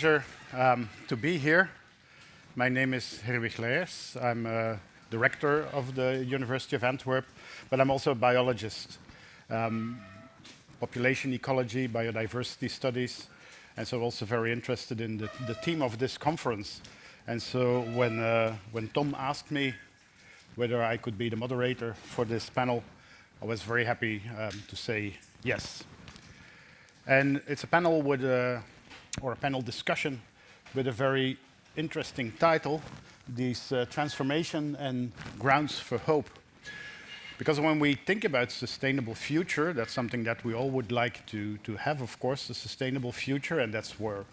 Pleasure to be here. My name is Herwig Leijers. I'm a director of the University of Antwerp, but I'm also a biologist. Population ecology, biodiversity studies, and so also very interested in the theme of this conference. And so when Tom asked me whether I could be the moderator for this panel, I was very happy to say yes. And it's a panel with or a panel discussion with a very interesting title, these transformation and grounds for hope. Because when we think about sustainable future, that's something that we all would like to have, of course, a sustainable future, and that's what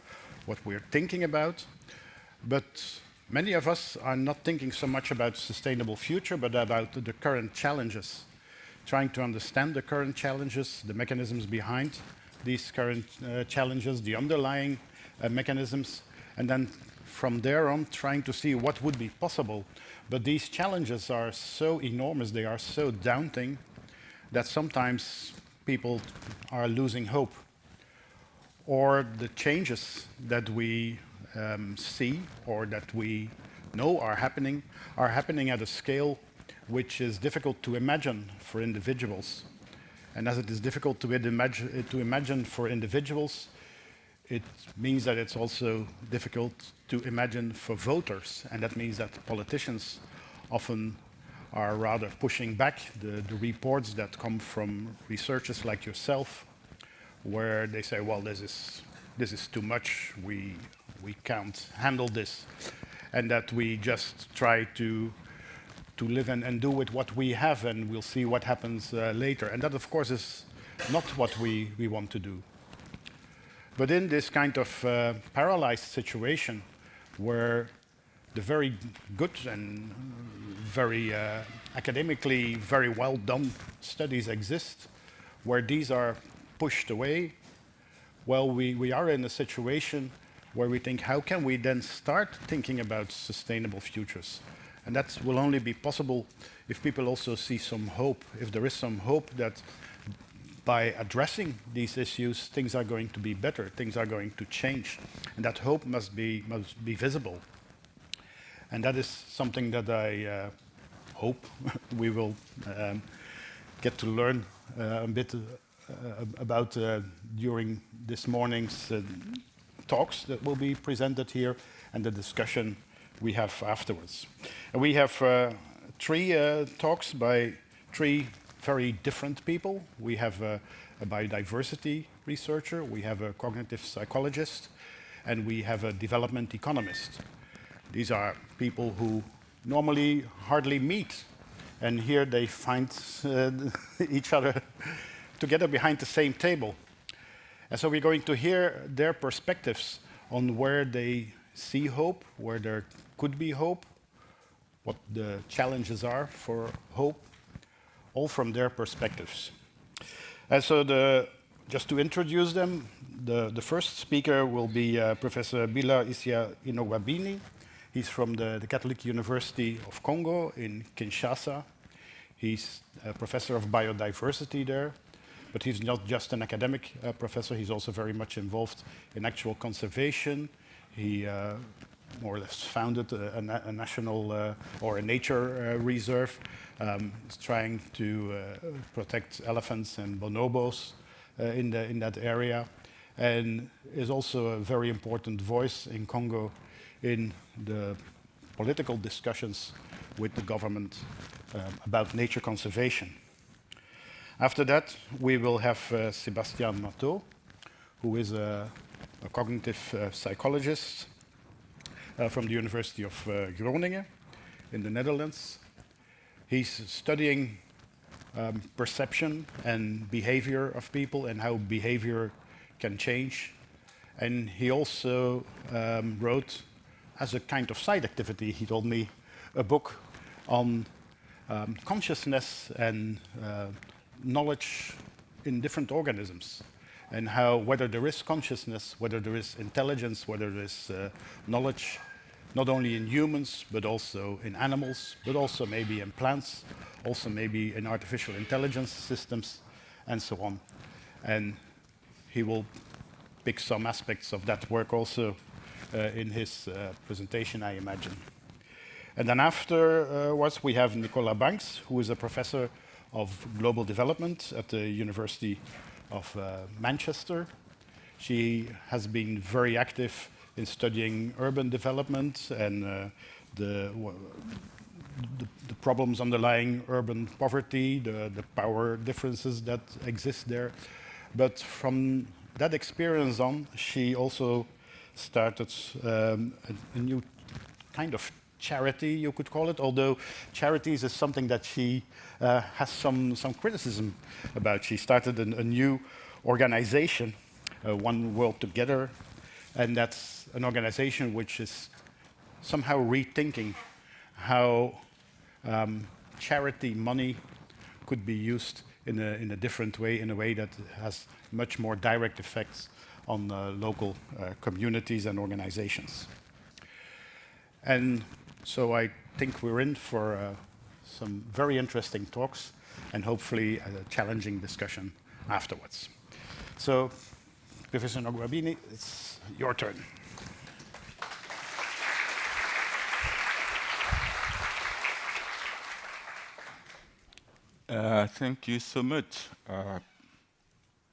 we're thinking about. But many of us are not thinking so much about sustainable future, but about the current challenges, trying to understand the current challenges, the mechanisms behind these current challenges, the underlying mechanisms, and then from there on trying to see what would be possible. But these challenges are so enormous, they are so daunting, that sometimes people are losing hope. Or the changes that we see or that we know are happening at a scale which is difficult to imagine for individuals. And as it is difficult to imagine for individuals, it means that it's also difficult to imagine for voters. And that means that politicians often are rather pushing back the reports that come from researchers like yourself, where they say, well, this is too much, we can't handle this. And that we just try to live and do with what we have, and we'll see what happens later. And that, of course, is not what we want to do. But in this kind of paralyzed situation, where the very good and very academically very well done studies exist, where these are pushed away, well, we are in a situation where we think, how can we then start thinking about sustainable futures? And that will only be possible if people also see some hope, if there is some hope that by addressing these issues, things are going to be better, things are going to change. And that hope must be visible. And that is something that I hope we will get to learn a bit about during this morning's talks that will be presented here and the discussion we have afterwards. And we have three talks by three very different people. We have a biodiversity researcher, we have a cognitive psychologist, and we have a development economist. These are people who normally hardly meet, and here they find each other together behind the same table. And so we're going to hear their perspectives on where they see hope, where there could be hope, what the challenges are for hope, all from their perspectives. And so just to introduce them, the first speaker will be Professor Bila Inogwabini. He's from the Catholique University of Congo in Kinshasa. He's a professor of biodiversity there, but he's not just an academic professor, he's also very much involved in actual conservation. He more or less founded a national or a nature reserve. He's trying to protect elephants and bonobos in that area, and is also a very important voice in Congo in the political discussions with the government about nature conservation. After that, we will have Sébastien Matteau, who is a cognitive psychologist from the University of Groningen in the Netherlands. He's studying perception and behavior of people and how behavior can change. And he also wrote, as a kind of side activity, he told me, a book on consciousness and knowledge in different organisms, and how whether there is consciousness, whether there is intelligence, whether there is knowledge, not only in humans, but also in animals, but also maybe in plants, also maybe in artificial intelligence systems, and so on. And he will pick some aspects of that work also in his presentation, I imagine. And then afterwards, we have Nicola Banks, who is a professor of global development at the University of Manchester. She has been very active in studying urban development and the problems underlying urban poverty, the power differences that exist there. But from that experience on, she also started a new kind of charity, you could call it, although charities is something that she has some criticism about. She started a new organization, One World Together, and that's an organization which is somehow rethinking how charity money could be used in a different way, in a way that has much more direct effects on local communities and organizations. And so I think we're in for some very interesting talks and hopefully a challenging discussion afterwards. So, Professor Inogwabini, it's your turn. Thank you so much,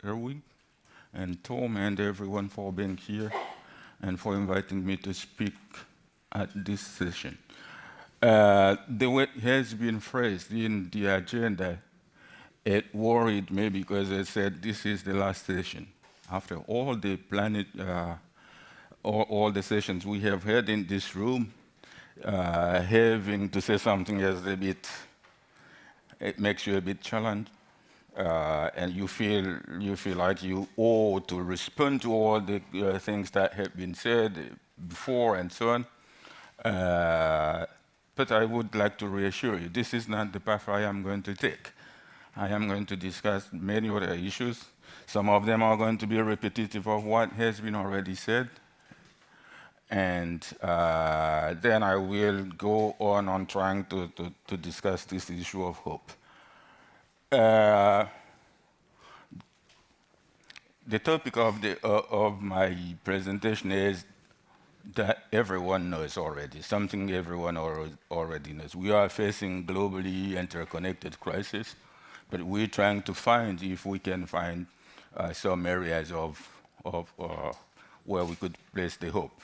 Erwin and Tom and everyone for being here and for inviting me to speak at this session. The way it has been phrased in the agenda, it worried me because it said this is the last session. After all the all the sessions we have had in this room, having to say something is a bit, it makes you a bit challenged. And you feel like you owe to respond to all the things that have been said before and so on. But I would like to reassure you, this is not the path I am going to take. I am going to discuss many other issues. Some of them are going to be repetitive of what has been already said. And then I will go on trying to discuss this issue of hope. The topic of my presentation is that everyone knows already, something everyone already knows. We are facing globally interconnected crisis, but we're trying to find if we can find some areas of where we could place the hope.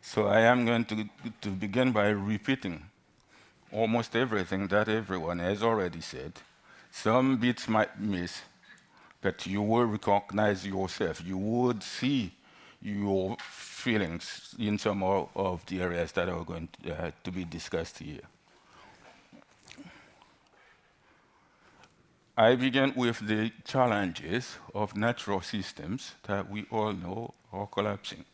So I am going to begin by repeating almost everything that everyone has already said. Some bits might miss, but you will recognize yourself. You would see your feelings in some of the areas that are going to be discussed here. I begin with the challenges of natural systems that we all know are collapsing.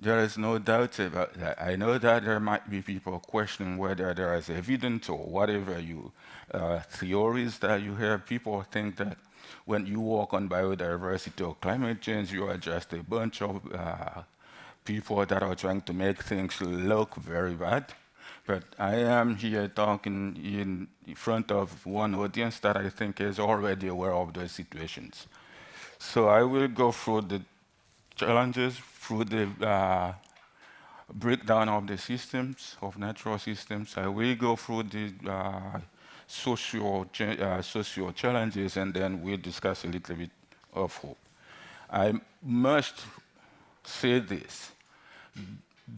There is no doubt about that. I know that there might be people questioning whether there is evidence or whatever theories that you have. People think that when you work on biodiversity or climate change, you are just a bunch of people that are trying to make things look very bad. But I am here talking in front of one audience that I think is already aware of those situations. So I will go through the challenges, through the breakdown of the systems, of natural systems. I will go through the social challenges, and then we'll discuss a little bit of hope. I must say this.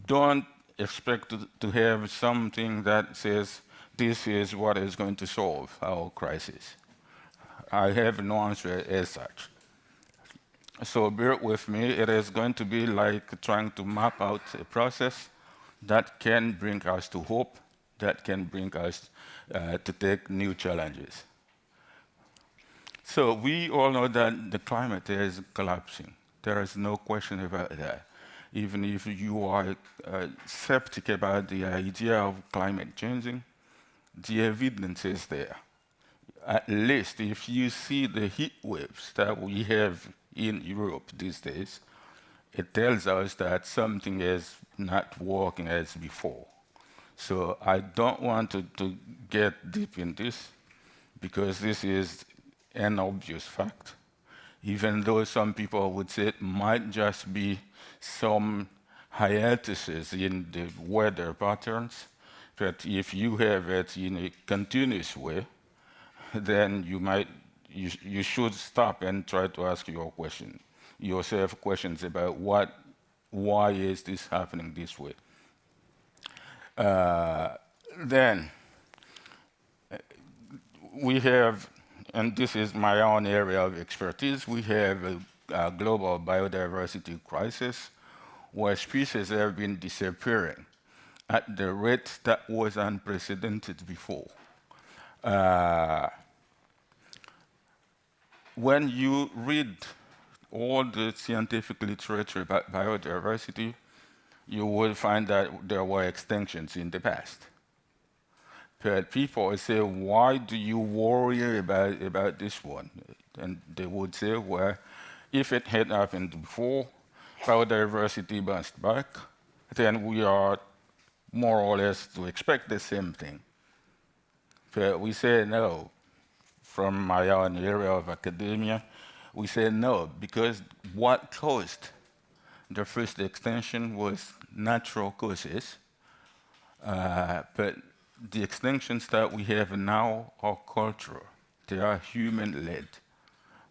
Don't expect to have something that says this is what is going to solve our crisis. I have no answer as such. So bear with me. It is going to be like trying to map out a process that can bring us to hope, that can bring us to take new challenges. So we all know that the climate is collapsing. There is no question about that. Even if you are skeptic about the idea of climate changing, the evidence is there. At least if you see the heat waves that we have in Europe these days, it tells us that something is not working as before. So I don't want to get deep in this, because this is an obvious fact. Even though some people would say it might just be some hiatuses in the weather patterns, that if you have it in a continuous way, then you should stop and try to ask yourself questions about why is this happening this way. Then we have, and this is my own area of expertise, we have a global biodiversity crisis where species have been disappearing at the rate that was unprecedented before. When you read all the scientific literature about biodiversity, you will find that there were extinctions in the past. But people say, why do you worry about this one? And they would say, well, if it had happened before, biodiversity bounced back, then we are more or less to expect the same thing. But we say no. From my own area of academia, we say no, because what caused the first extinction was natural causes, but the extinctions that we have now are cultural. They are human-led.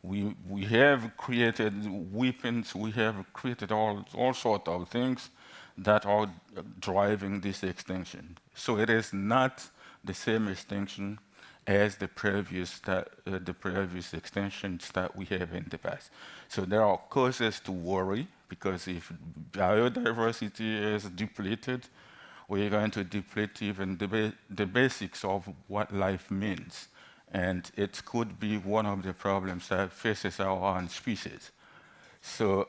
We have created weapons, we have created all sorts of things that are driving this extinction. So it is not the same extinction as the previous extinctions that we have in the past. So there are causes to worry, because if biodiversity is depleted, we're going to deplete even the basics of what life means. And it could be one of the problems that faces our own species. So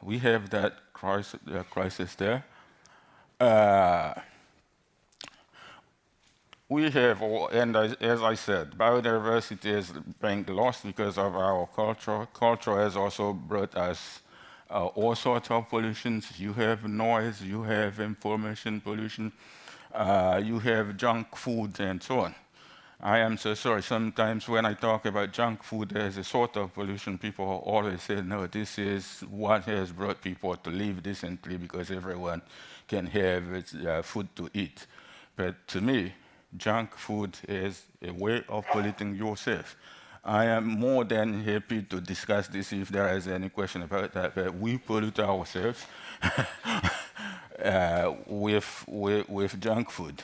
we have that crisis there. We have, and as I said, biodiversity is being lost because of our culture. Culture has also brought us all sorts of pollutions. You have noise, you have information pollution, you have junk food, and so on. I am so sorry. Sometimes when I talk about junk food as a sort of pollution, people always say, no, this is what has brought people to live decently because everyone can have food to eat. But to me, junk food is a way of polluting yourself. I am more than happy to discuss this if there is any question about that, but we pollute ourselves with junk food.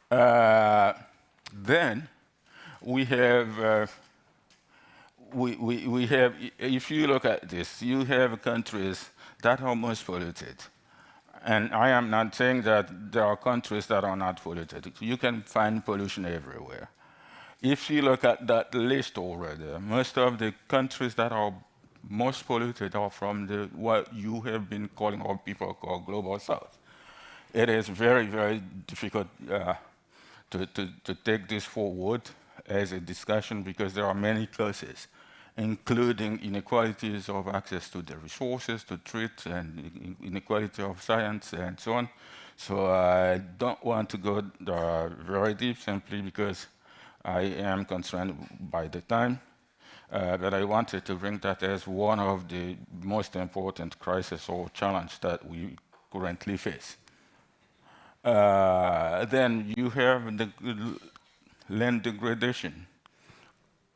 Then we have, if you look at this, you have countries that are most polluted. And I am not saying that there are countries that are not polluted. You can find pollution everywhere. If you look at that list over there, most of the countries that are most polluted are from what you have been calling, or people call, global south. It is very, very difficult to take this forward as a discussion because there are many causes, including inequalities of access to the resources to treat, and inequality of science, and so on. So I don't want to go very deep, simply because I am concerned by the time. But I wanted to bring that as one of the most important crises or challenge that we currently face. Then you have the land degradation.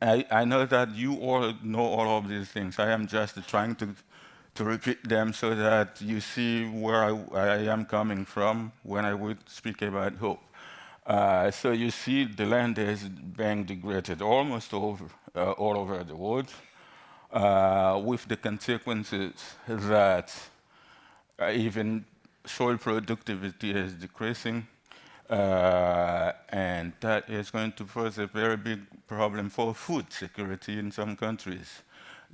I know that you all know all of these things. I am just trying to repeat them so that you see where I am coming from when I would speak about hope. So you see the land is being degraded almost all over the world, with the consequences that even soil productivity is decreasing, and that is going to pose a very big problem for food security in some countries.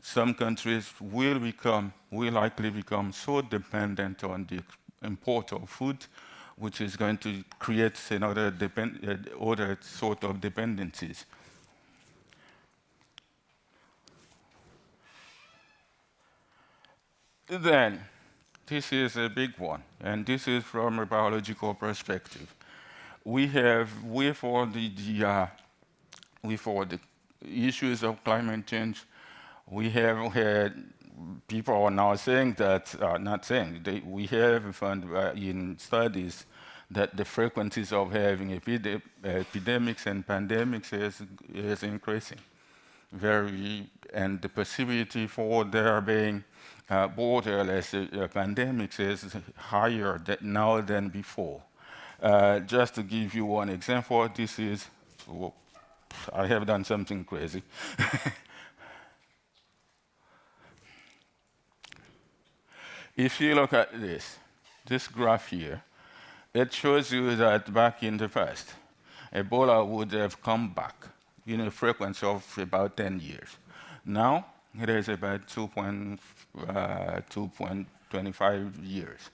Some countries will likely become so dependent on the import of food, which is going to create another other sort of dependencies. Then, this is a big one, and this is from a biological perspective. We have, with all the issues of climate change, we have had people are now saying that, not saying, we have found in studies that the frequencies of having epidemics and pandemics is increasing. And the possibility for there being borderless pandemics is higher now than before. Just to give you one example, this is, I have done something crazy. If you look at this graph here, it shows you that back in the past, Ebola would have come back in a frequency of about 10 years. Now, it is about 2.25 years.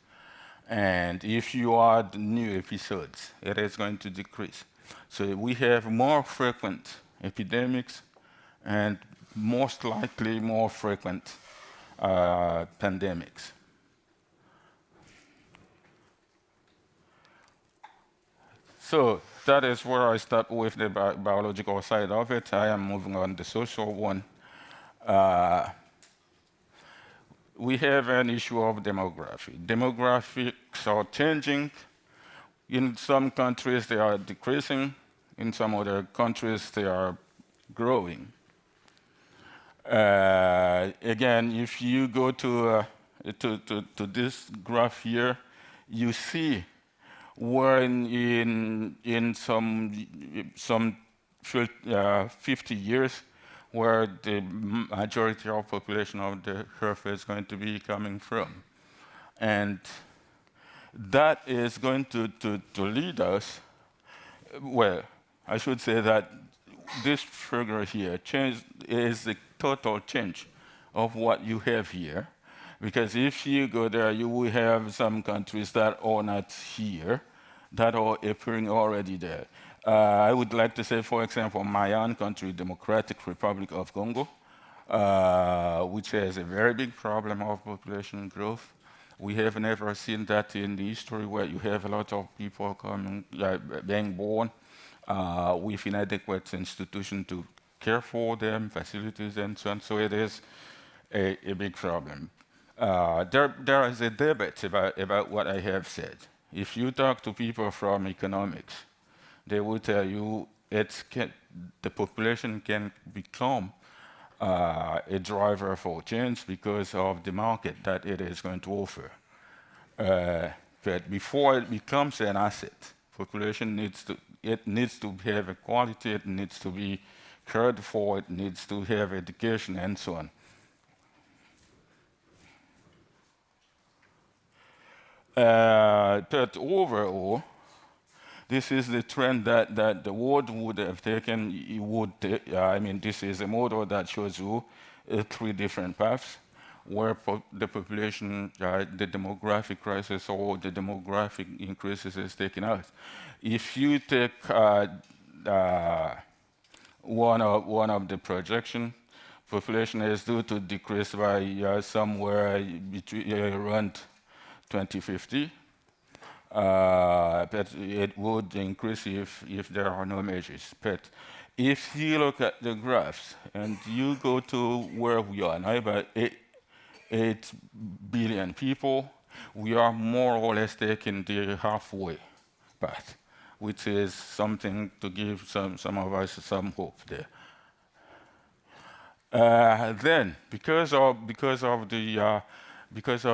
And if you add new episodes, it is going to decrease. So we have more frequent epidemics and most likely more frequent pandemics. So that is where I start with the biological side of it. I am moving on the social one. We have an issue of demography. Demographics are changing. In some countries, they are decreasing. In some other countries, they are growing. Again, if you go to this graph here, you see where in some 50 years, where the majority of population of the Earth is going to be coming from. And that is going to lead us, well, I should say that this figure here is the total change of what you have here. Because if you go there, you will have some countries that are not here, that are appearing already there. I would like to say, for example, my own country, Democratic Republic of Congo, which has a very big problem of population growth. We have never seen that in the history where you have a lot of people coming, being born with inadequate institutions to care for them, facilities, and so on. So it is a big problem. There is a debate about what I have said. If you talk to people from economics, they will tell you the population can become a driver for change because of the market that it is going to offer. But before it becomes an asset, population needs to have a quality, it needs to be cared for, it needs to have education, and so on. But overall, this is the trend that the world would have taken. This is a model that shows you 3 different paths where the population, the demographic crisis or the demographic increases is taken out. If you take one of the projection, population is due to decrease by somewhere between around 2050. But it would increase if there are no measures. But if you look at the graphs and you go to where we are now, about 8 billion people, we are more or less taking the halfway path, which is something to give some of us some hope there. Then, because of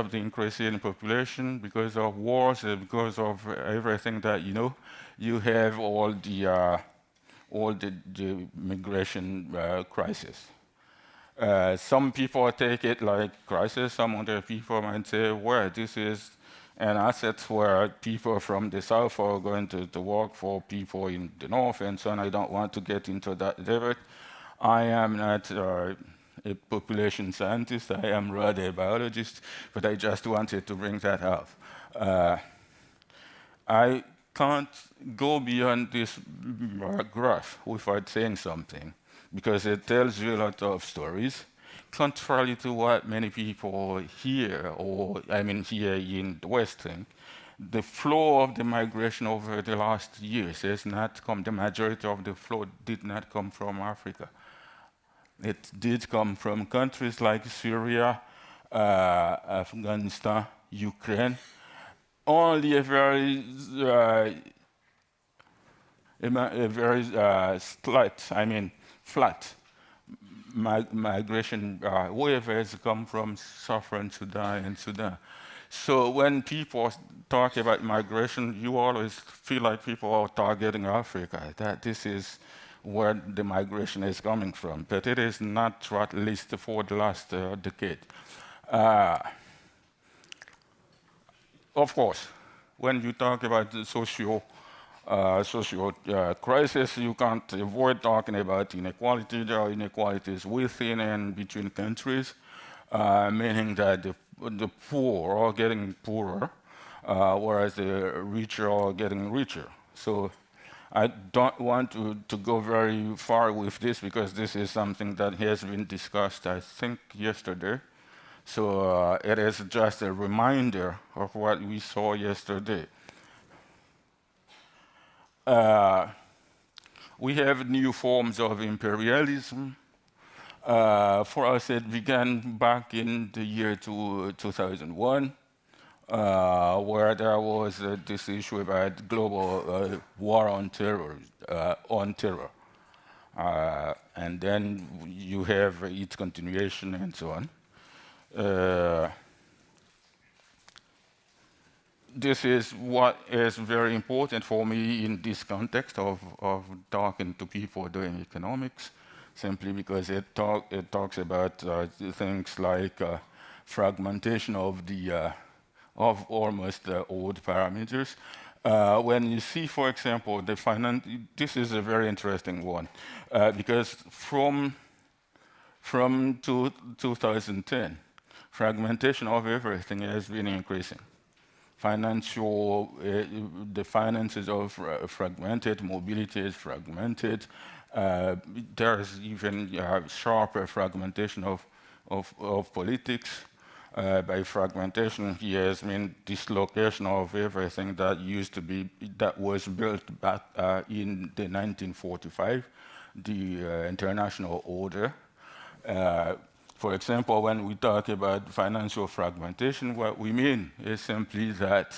the increase in population, because of wars, because of everything that you have all the migration crisis. Some people take it like crisis. Some other people might say, well, this is an asset where people from the south are going to work for people in the north and so on. I don't want to get into that debate. I am not a population scientist, I am rather a biologist, but I just wanted to bring that up. I can't go beyond this graph without saying something, because it tells you a lot of stories, contrary to what many people here, here in the West think. The flow of the migration over the last years has not come, the majority of the flow did not come from Africa. It did come from countries like Syria, Afghanistan, Ukraine. Only a very flat migration wave has come from southern Sudan and Sudan. So when people talk about migration, you always feel like people are targeting Africa, that this is where the migration is coming from. But it is not true, at least for the last decade. Of course, when you talk about the social crisis, you can't avoid talking about inequality. There are inequalities within and between countries, meaning that the poor are getting poorer, whereas the richer are getting richer. So I don't want to go very far with this because this is something that has been discussed, I think, yesterday. So it is just a reminder of what we saw yesterday. We have new forms of imperialism. For us, it began back in the year 2001, where there was this issue about global war on terror. And then you have its continuation and so on. This is what is very important for me in this context of talking to people doing economics, simply because it talks about things like fragmentation of the of almost old parameters. When you see, for example, the finance, this is a very interesting one, because from 2010, fragmentation of everything has been increasing. The finances are fragmented, mobility is fragmented. There's even sharper fragmentation of politics. By fragmentation, yes, I mean dislocation of everything that was built back in the 1945, the international order. For example, when we talk about financial fragmentation, what we mean is simply that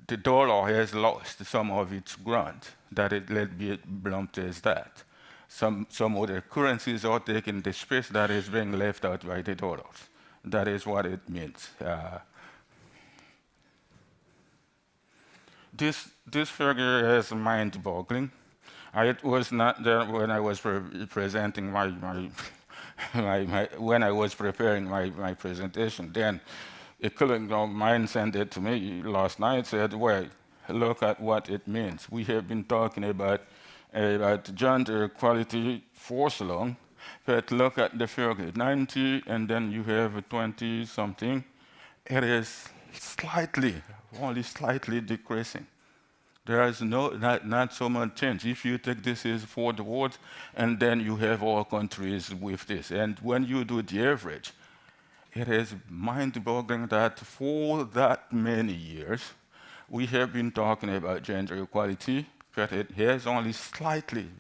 the dollar has lost some of its ground, that let's be blunt as that. Some other currencies are taking the space that is being left out by the dollars. That is what it means. This figure is mind-boggling. It was not there when I was presenting when I was preparing my presentation. Then a colleague of mine sent it to me last night, said, well, look at what it means. We have been talking about gender equality for so long, but look at the figure, 90, and then you have 20-something. It is only slightly decreasing. There is not so much change. If you take this as for the world, and then you have all countries with this. And when you do the average, it is mind-boggling that for that many years, we have been talking about gender equality, but it has only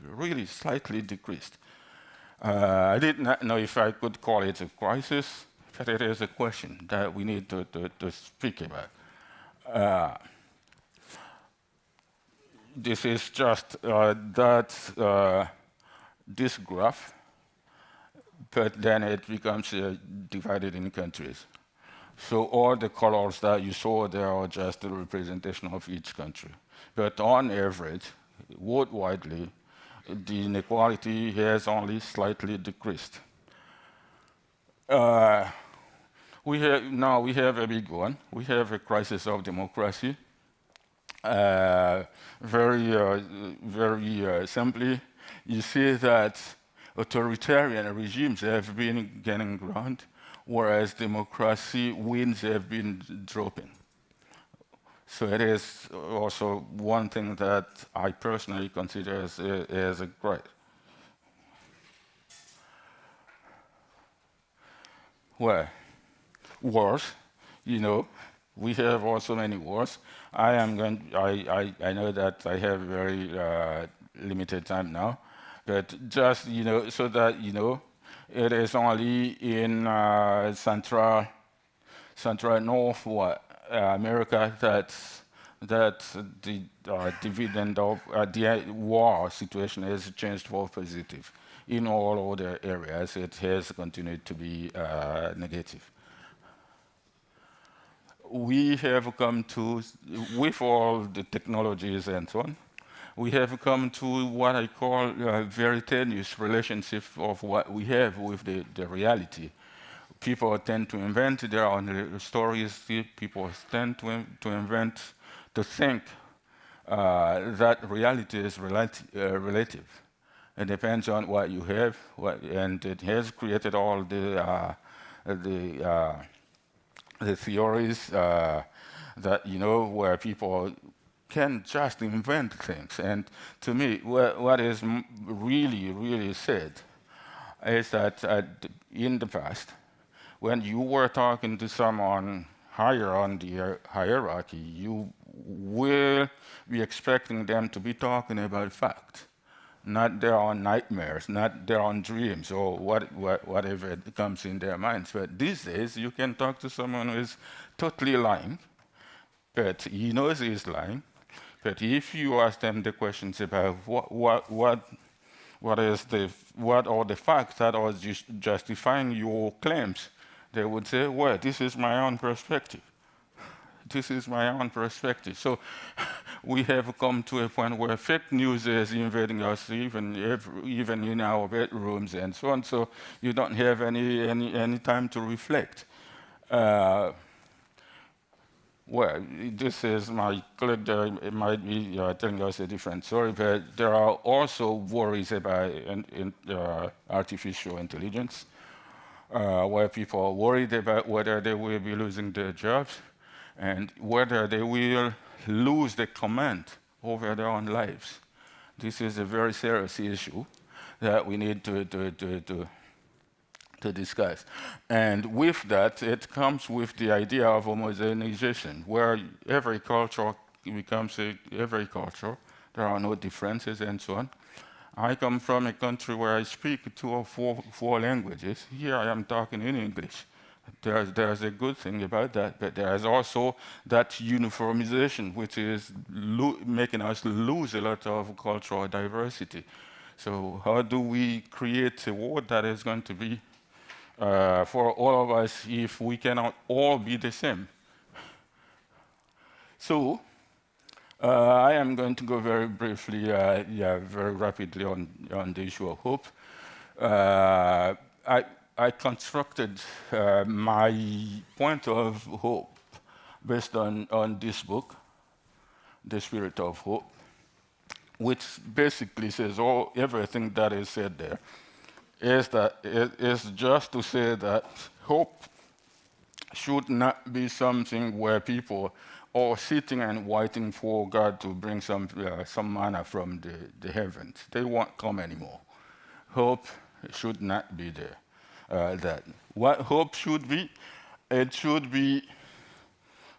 really slightly decreased. I did not know if I could call it a crisis, but it is a question that we need to speak about. This is just this graph, but then it becomes divided in countries. So all the colors that you saw there are just a representation of each country. But on average, worldwide, the inequality has only slightly decreased. We have a big one. We have a crisis of democracy. Very simply, you see that authoritarian regimes have been gaining ground, whereas democracy wins have been dropping. So it is also one thing that I personally consider as a great. Well, wars, we have also many wars. I know that I have very limited time now, but just so that it is only in Central North America that the dividend of the war situation has changed for positive. In all other areas, it has continued to be negative. We have come to, with all the technologies and so on, we have come to what I call a very tenuous relationship of what we have with the reality. People tend to invent their own stories. People tend to invent, to think that reality is relative. It depends on what you have, and it has created all the theories that, you know, where people can just invent things. And to me, what is really, really sad is that in the past, when you were talking to someone higher on the hierarchy, you will be expecting them to be talking about facts, not their own nightmares, not their own dreams, or whatever comes in their minds. But these days, you can talk to someone who is totally lying, but he knows he's lying. But if you ask them the questions about what are the facts that are justifying your claims, they would say, well, this is my own perspective. This is my own perspective. So we have come to a point where fake news is invading us, even in our bedrooms and so on. So you don't have any time to reflect. Well, this is my colleague there. It might be telling us a different story, but there are also worries about artificial intelligence, where people are worried about whether they will be losing their jobs and whether they will lose the command over their own lives. This is a very serious issue that we need to discuss. And with that, it comes with the idea of homogenization, where every culture becomes every culture. There are no differences and so on. I come from a country where I speak 2 or 4 languages. Here I am talking in English. There's a good thing about that, but there is also that uniformization, which is making us lose a lot of cultural diversity. So how do we create a world that is going to be for all of us if we cannot all be the same? So I am going to go very briefly, very rapidly on the issue of hope. I constructed my point of hope based on this book, The Spirit of Hope, which basically says everything that is said there is that it is just to say that hope should not be something where people are sitting and waiting for God to bring some manna from the heavens. They won't come anymore. Hope should not be there. That what hope should be? It should be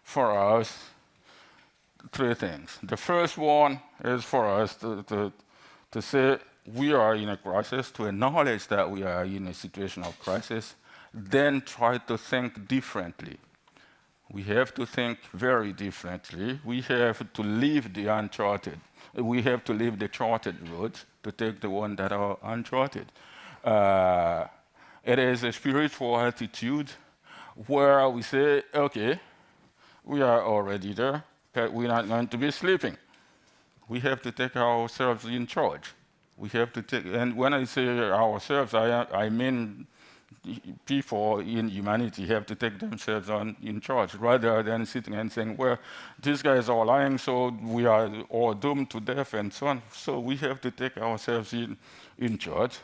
for us 3 things. The first one is for us to say we are in a crisis, to acknowledge that we are in a situation of crisis, then try to think differently. We have to think very differently. We have to leave the uncharted. We have to leave the charted roads to take the one that are uncharted. It is a spiritual attitude where we say, okay, we are already there, but we're not going to be sleeping. We have to take ourselves in charge. We have to take, and when I say ourselves, I mean people in humanity have to take themselves in charge, rather than sitting and saying, well, these guys are lying, so we are all doomed to death and so on. So we have to take ourselves in charge.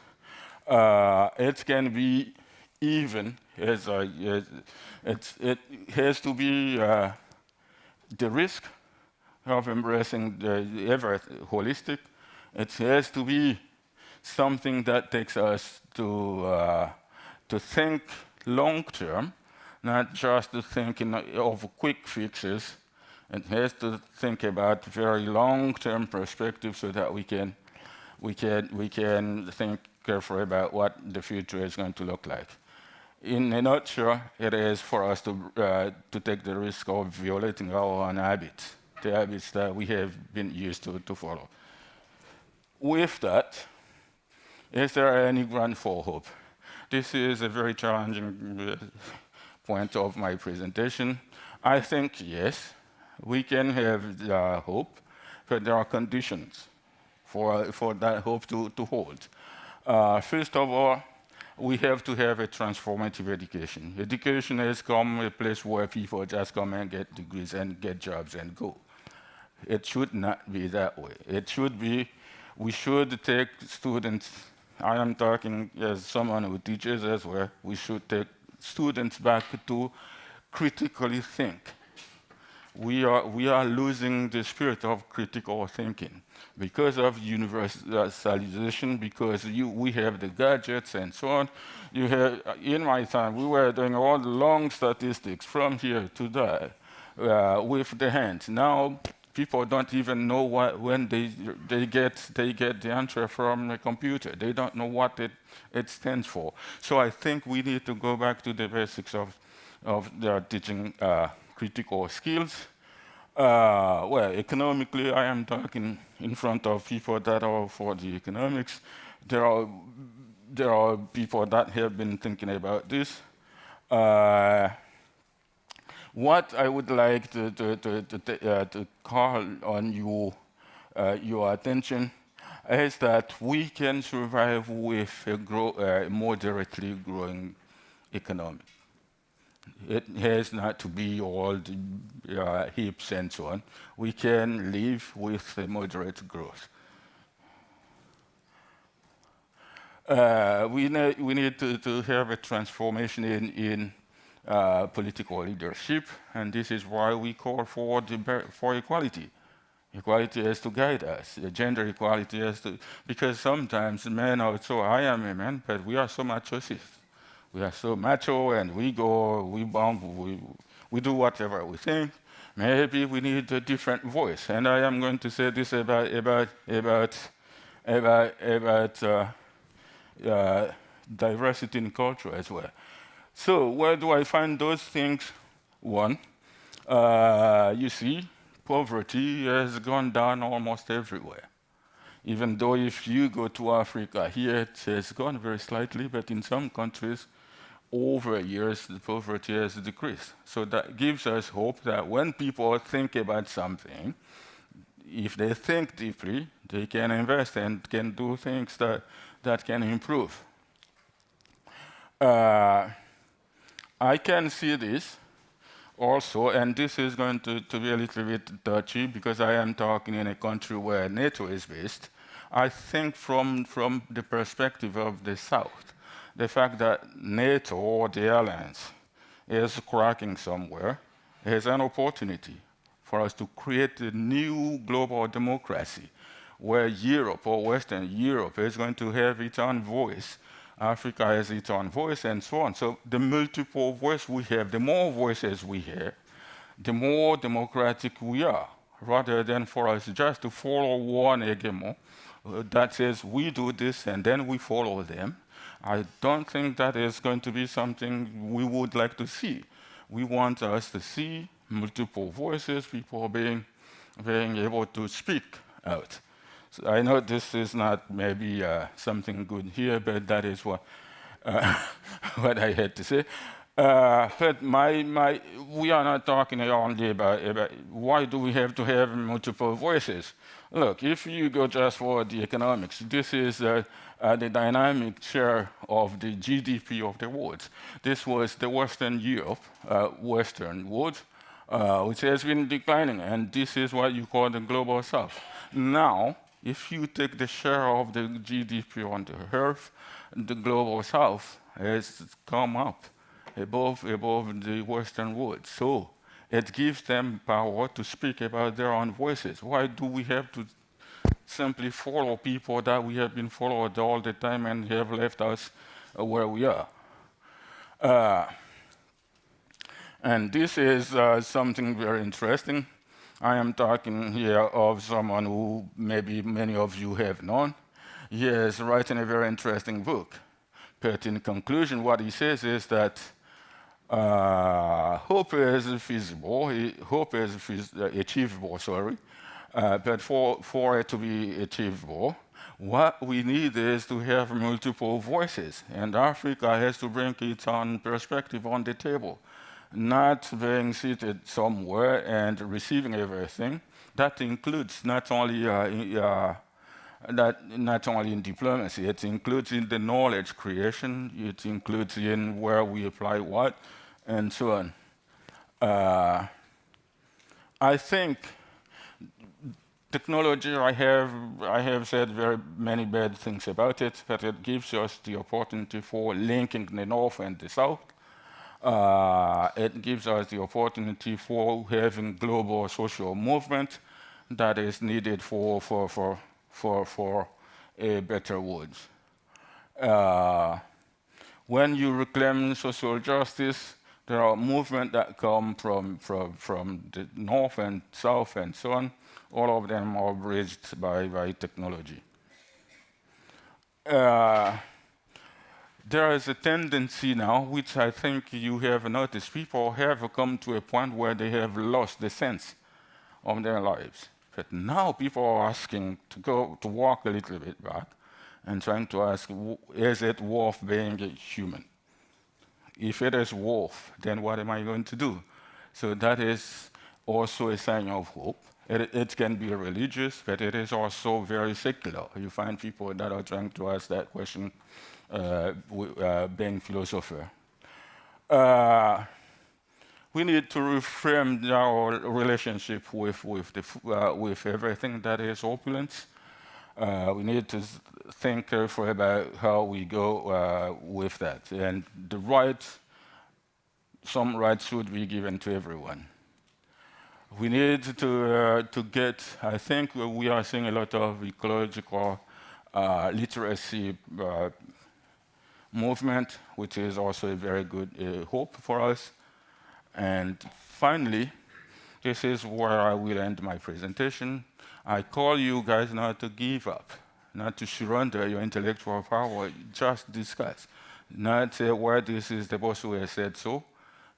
It can be even, it has to be the risk of embracing the ever holistic. It has to be something that takes us to think long term, not just to think of quick fixes. It has to think about very long term perspective so that we can think careful about what the future is going to look like. In a nutshell, it is for us to take the risk of violating our own habits, the habits that we have been used to follow. With that, is there any ground for hope? This is a very challenging point of my presentation. I think yes, we can have hope, but there are conditions for that hope to hold. First of all, we have to have a transformative education. Education has come a place where people just come and get degrees and get jobs and go. It should not be that way. It should be, we should take students, I am talking as someone who teaches as well, we should take students back to critically think. We are losing the spirit of critical thinking because of universalization, because we have the gadgets and so on. You have, in my time, we were doing all the long statistics from here to there with the hands. Now, people don't even know when they get the answer from the computer. They don't know what it stands for. So I think we need to go back to the basics of their teaching critical skills. Well, economically, I am talking in front of people that are for the economics. There are people that have been thinking about this. What I would like to call on your attention is that we can survive with a moderately growing economy. It has not to be all the hips and so on. We can live with a moderate growth. We need to have a transformation in political leadership, and this is why we call for equality. Equality has to guide us. Gender equality has to, because sometimes men are so, I am a man, but we are so machist. We are so macho, and we go, we bomb, we do whatever we think. Maybe we need a different voice, and I am going to say this about diversity in culture as well. So where do I find those things? One, you see, poverty has gone down almost everywhere. Even though if you go to Africa, here it has gone very slightly, but in some countries, over years, the poverty has decreased. So that gives us hope that when people think about something, if they think deeply, they can invest and can do things that can improve. I can see this also, and this is going to be a little bit touchy because I am talking in a country where NATO is based. I think from the perspective of the South, the fact that NATO or the alliance is cracking somewhere is an opportunity for us to create a new global democracy where Europe or Western Europe is going to have its own voice. Africa has its own voice and so on. So the multiple voices we have, the more voices we have, the more democratic we are, rather than for us just to follow one hegemon that says we do this and then we follow them. I don't think that is going to be something we would like to see. We want us to see multiple voices, people being able to speak out. So I know this is not maybe something good here, but that is what what I had to say. But we are not talking only about why do we have to have multiple voices. Look, if you go just for the economics, this is the dynamic share of the GDP of the world. This was the Western Europe, Western world, which has been declining, and this is what you call the global South. Now, if you take the share of the GDP on the Earth, the global South has come up above the Western world. So it gives them power to speak about their own voices. Why do we have to simply follow people that we have been followed all the time and have left us where we are? And this is something very interesting. I am talking here of someone who maybe many of you have known. he is writing a very interesting book. But in conclusion, what he says is that hope is feasible, hope is achievable, sorry. But for it to be achievable, what we need is to have multiple voices. And Africa has to bring its own perspective on the table, not being seated somewhere and receiving everything. That includes not only not only in diplomacy, it includes in the knowledge creation, it includes in where we apply what, and so on. I think technology, I have said very many bad things about it, but it gives us the opportunity for linking the North and the South. It gives us the opportunity for having global social movement that is needed for a better world. When you reclaim social justice, there are movements that come from the North and South and so on. All of them are bridged by technology. There is a tendency now, which I think you have noticed, people have come to a point where they have lost the sense of their lives. But now people are asking to walk a little bit back and trying to ask, is it worth being a human? If it is worth, then what am I going to do? So that is also a sign of hope. It can be religious, but it is also very secular. You find people that are trying to ask that question, being philosopher. We need to reframe our relationship with everything that is opulence. We need to think carefully about how we go with that. And some rights should be given to everyone. We need to get, I think we are seeing a lot of ecological literacy movement, which is also a very good hope for us. And finally, this is where I will end my presentation. I call you guys not to give up, not to surrender your intellectual power, just discuss. Not say, well, this is the boss who has said so,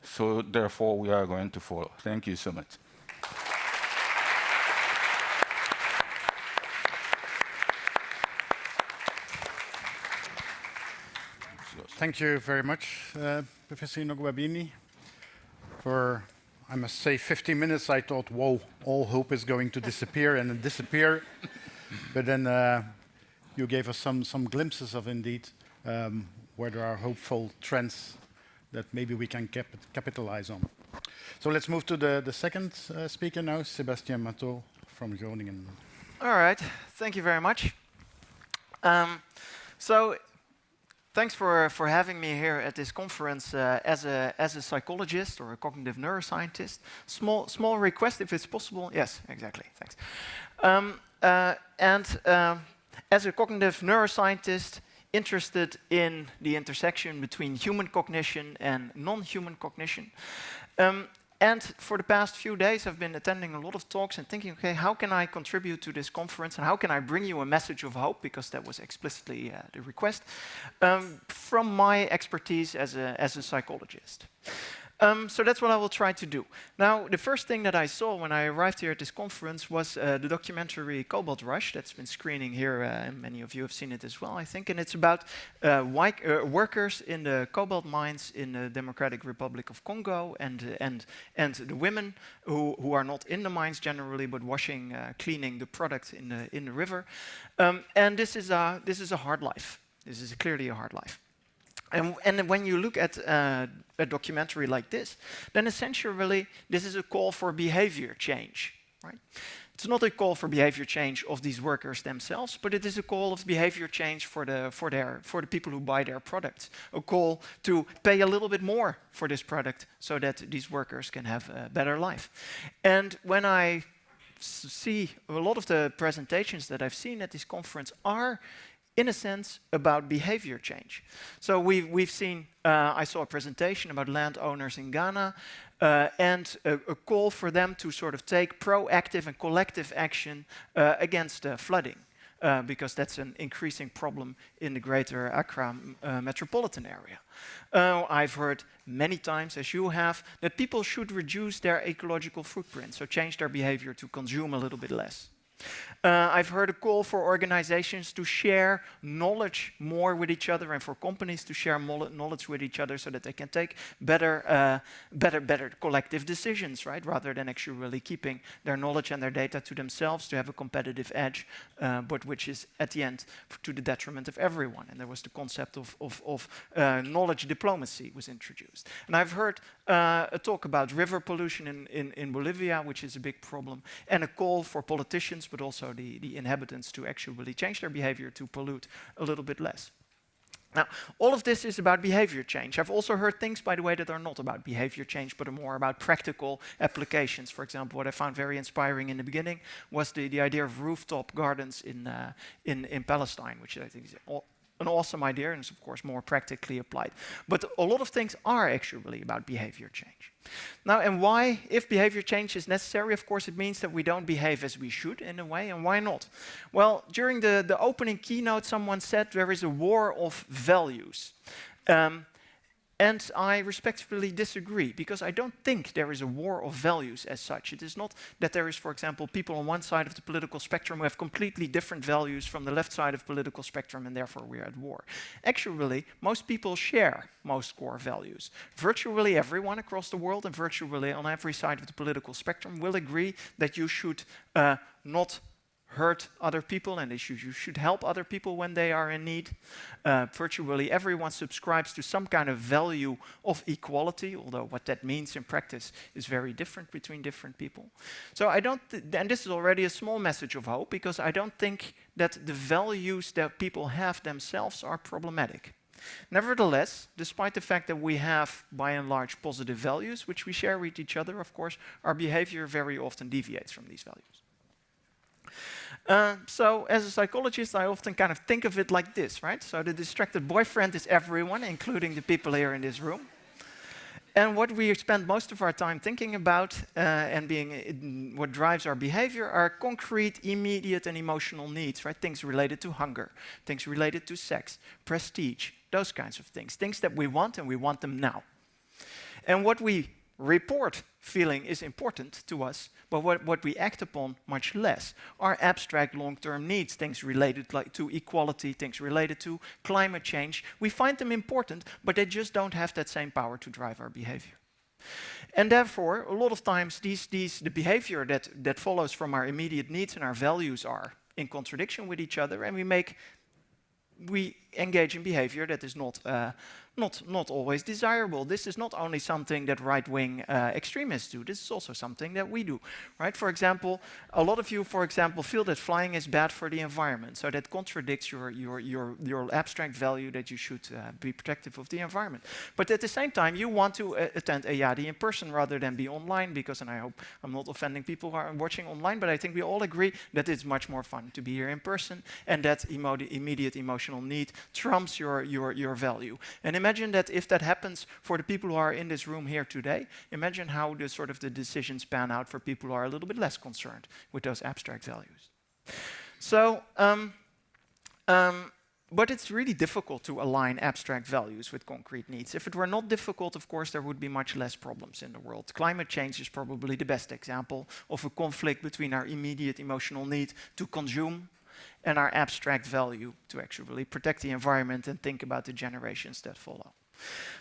so therefore we are going to follow. Thank you so much. Thank you very much, Professor Inogwabini. For, I must say, 15 minutes I thought, whoa, all hope is going to disappear and disappear. But then you gave us some glimpses of, indeed, where there are hopeful trends that maybe we can capitalize on. So let's move to the second speaker now, Sébastien Matteau from Groningen. All right, thank you very much. Thanks for having me here at this conference as a psychologist or a cognitive neuroscientist. Small request, if it's possible. Yes, exactly. Thanks. As a cognitive neuroscientist interested in the intersection between human cognition and non-human cognition. And for the past few days, I've been attending a lot of talks and thinking, okay, how can I contribute to this conference and how can I bring you a message of hope, because that was explicitly the request, from my expertise as a psychologist. So that's what I will try to do. Now, the first thing that I saw when I arrived here at this conference was the documentary Cobalt Rush that's been screening here, and many of you have seen it as well, I think, and it's about workers in the cobalt mines in the Democratic Republic of Congo and the women who are not in the mines generally, but washing, cleaning the product in the river. And this is a hard life. This is clearly a hard life. And when you look at a documentary like this, then essentially this is a call for behavior change, right? It's not a call for behavior change of these workers themselves, but it is a call of behavior change for the people who buy their products. A call to pay a little bit more for this product so that these workers can have a better life. And when I see a lot of the presentations that I've seen at this conference are, in a sense, about behavior change. So we've seen, I saw a presentation about landowners in Ghana, and a call for them to sort of take proactive and collective action against flooding. because that's an increasing problem in the greater Accra metropolitan area. I've heard many times, as you have, that people should reduce their ecological footprint, so change their behavior to consume a little bit less. I've heard a call for organizations to share knowledge more with each other and for companies to share knowledge with each other so that they can take better collective decisions, right? Rather than actually really keeping their knowledge and their data to themselves to have a competitive edge, but which is at the end to the detriment of everyone. And there was the concept of knowledge diplomacy was introduced. And I've heard a talk about river pollution in Bolivia, which is a big problem, and a call for politicians, but also the inhabitants to actually change their behavior to pollute a little bit less. Now, all of this is about behavior change. I've also heard things, by the way, that are not about behavior change, but are more about practical applications. For example, what I found very inspiring in the beginning was the idea of rooftop gardens in Palestine, which I think is an awesome idea and is, of course, more practically applied. But a lot of things are actually about behavior change. Now, and why? If behavior change is necessary, of course, it means that we don't behave as we should in a way, and why not? Well, during the opening keynote, someone said there is a war of values. And I respectfully disagree, because I don't think there is a war of values as such. It is not that there is, for example, people on one side of the political spectrum who have completely different values from the left side of the political spectrum, and therefore we're at war. Actually, most people share most core values. Virtually everyone across the world and virtually on every side of the political spectrum will agree that you should not hurt other people, and you should help other people when they are in need. Virtually everyone subscribes to some kind of value of equality, although what that means in practice is very different between different people. So I don't, and this is already a small message of hope, because I don't think that the values that people have themselves are problematic. Nevertheless, despite the fact that we have, by and large, positive values, which we share with each other, of course, our behavior very often deviates from these values. So as a psychologist, I often kind of think of it like this, right? So the distracted boyfriend is everyone, including the people here in this room. And what we spend most of our time thinking about and what drives our behavior are concrete, immediate, and emotional needs, right? Things related to hunger, things related to sex, prestige, those kinds of things. Things that we want, and we want them now. And what we report feeling is important to us, but what we act upon much less are abstract long-term needs, things related to equality, things related to climate change. We find them important, but they just don't have that same power to drive our behavior. And therefore, a lot of times, the behavior that follows from our immediate needs and our values are in contradiction with each other, and we engage in behavior that is not always desirable. This is not only something that right-wing extremists do, this is also something that we do, right? For example, a lot of you, for example, feel that flying is bad for the environment, so that contradicts your abstract value that you should be protective of the environment. But at the same time, you want to attend EADI in person rather than be online, because, and I hope I'm not offending people who are watching online, but I think we all agree that it's much more fun to be here in person, and that immediate emotional need trumps your value. And imagine that if that happens for the people who are in this room here today, imagine how the decisions pan out for people who are a little bit less concerned with those abstract values. So, but it's really difficult to align abstract values with concrete needs. If it were not difficult, of course, there would be much less problems in the world. Climate change is probably the best example of a conflict between our immediate emotional need to consume and our abstract value to actually protect the environment and think about the generations that follow.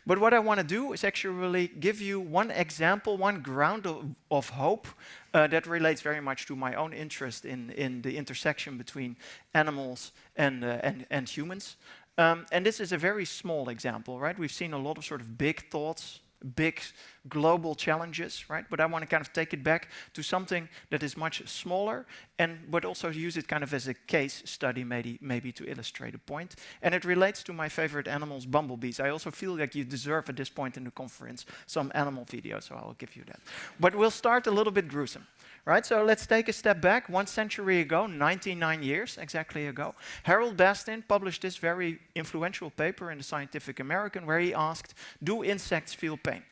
But what I want to do is actually give you one example, one ground of hope that relates very much to my own interest in the intersection between animals and humans. And this is a very small example, right? We've seen a lot of sort of big thoughts, big global challenges, right? But I want to kind of take it back to something that is much smaller, but also use it kind of as a case study, maybe to illustrate a point. And it relates to my favorite animals, bumblebees. I also feel like you deserve at this point in the conference some animal video, so I'll give you that. But we'll start a little bit gruesome, right? So let's take a step back. 1 century ago, 99 years exactly ago, Harold Bastin published this very influential paper in the Scientific American where he asked, do insects feel pain?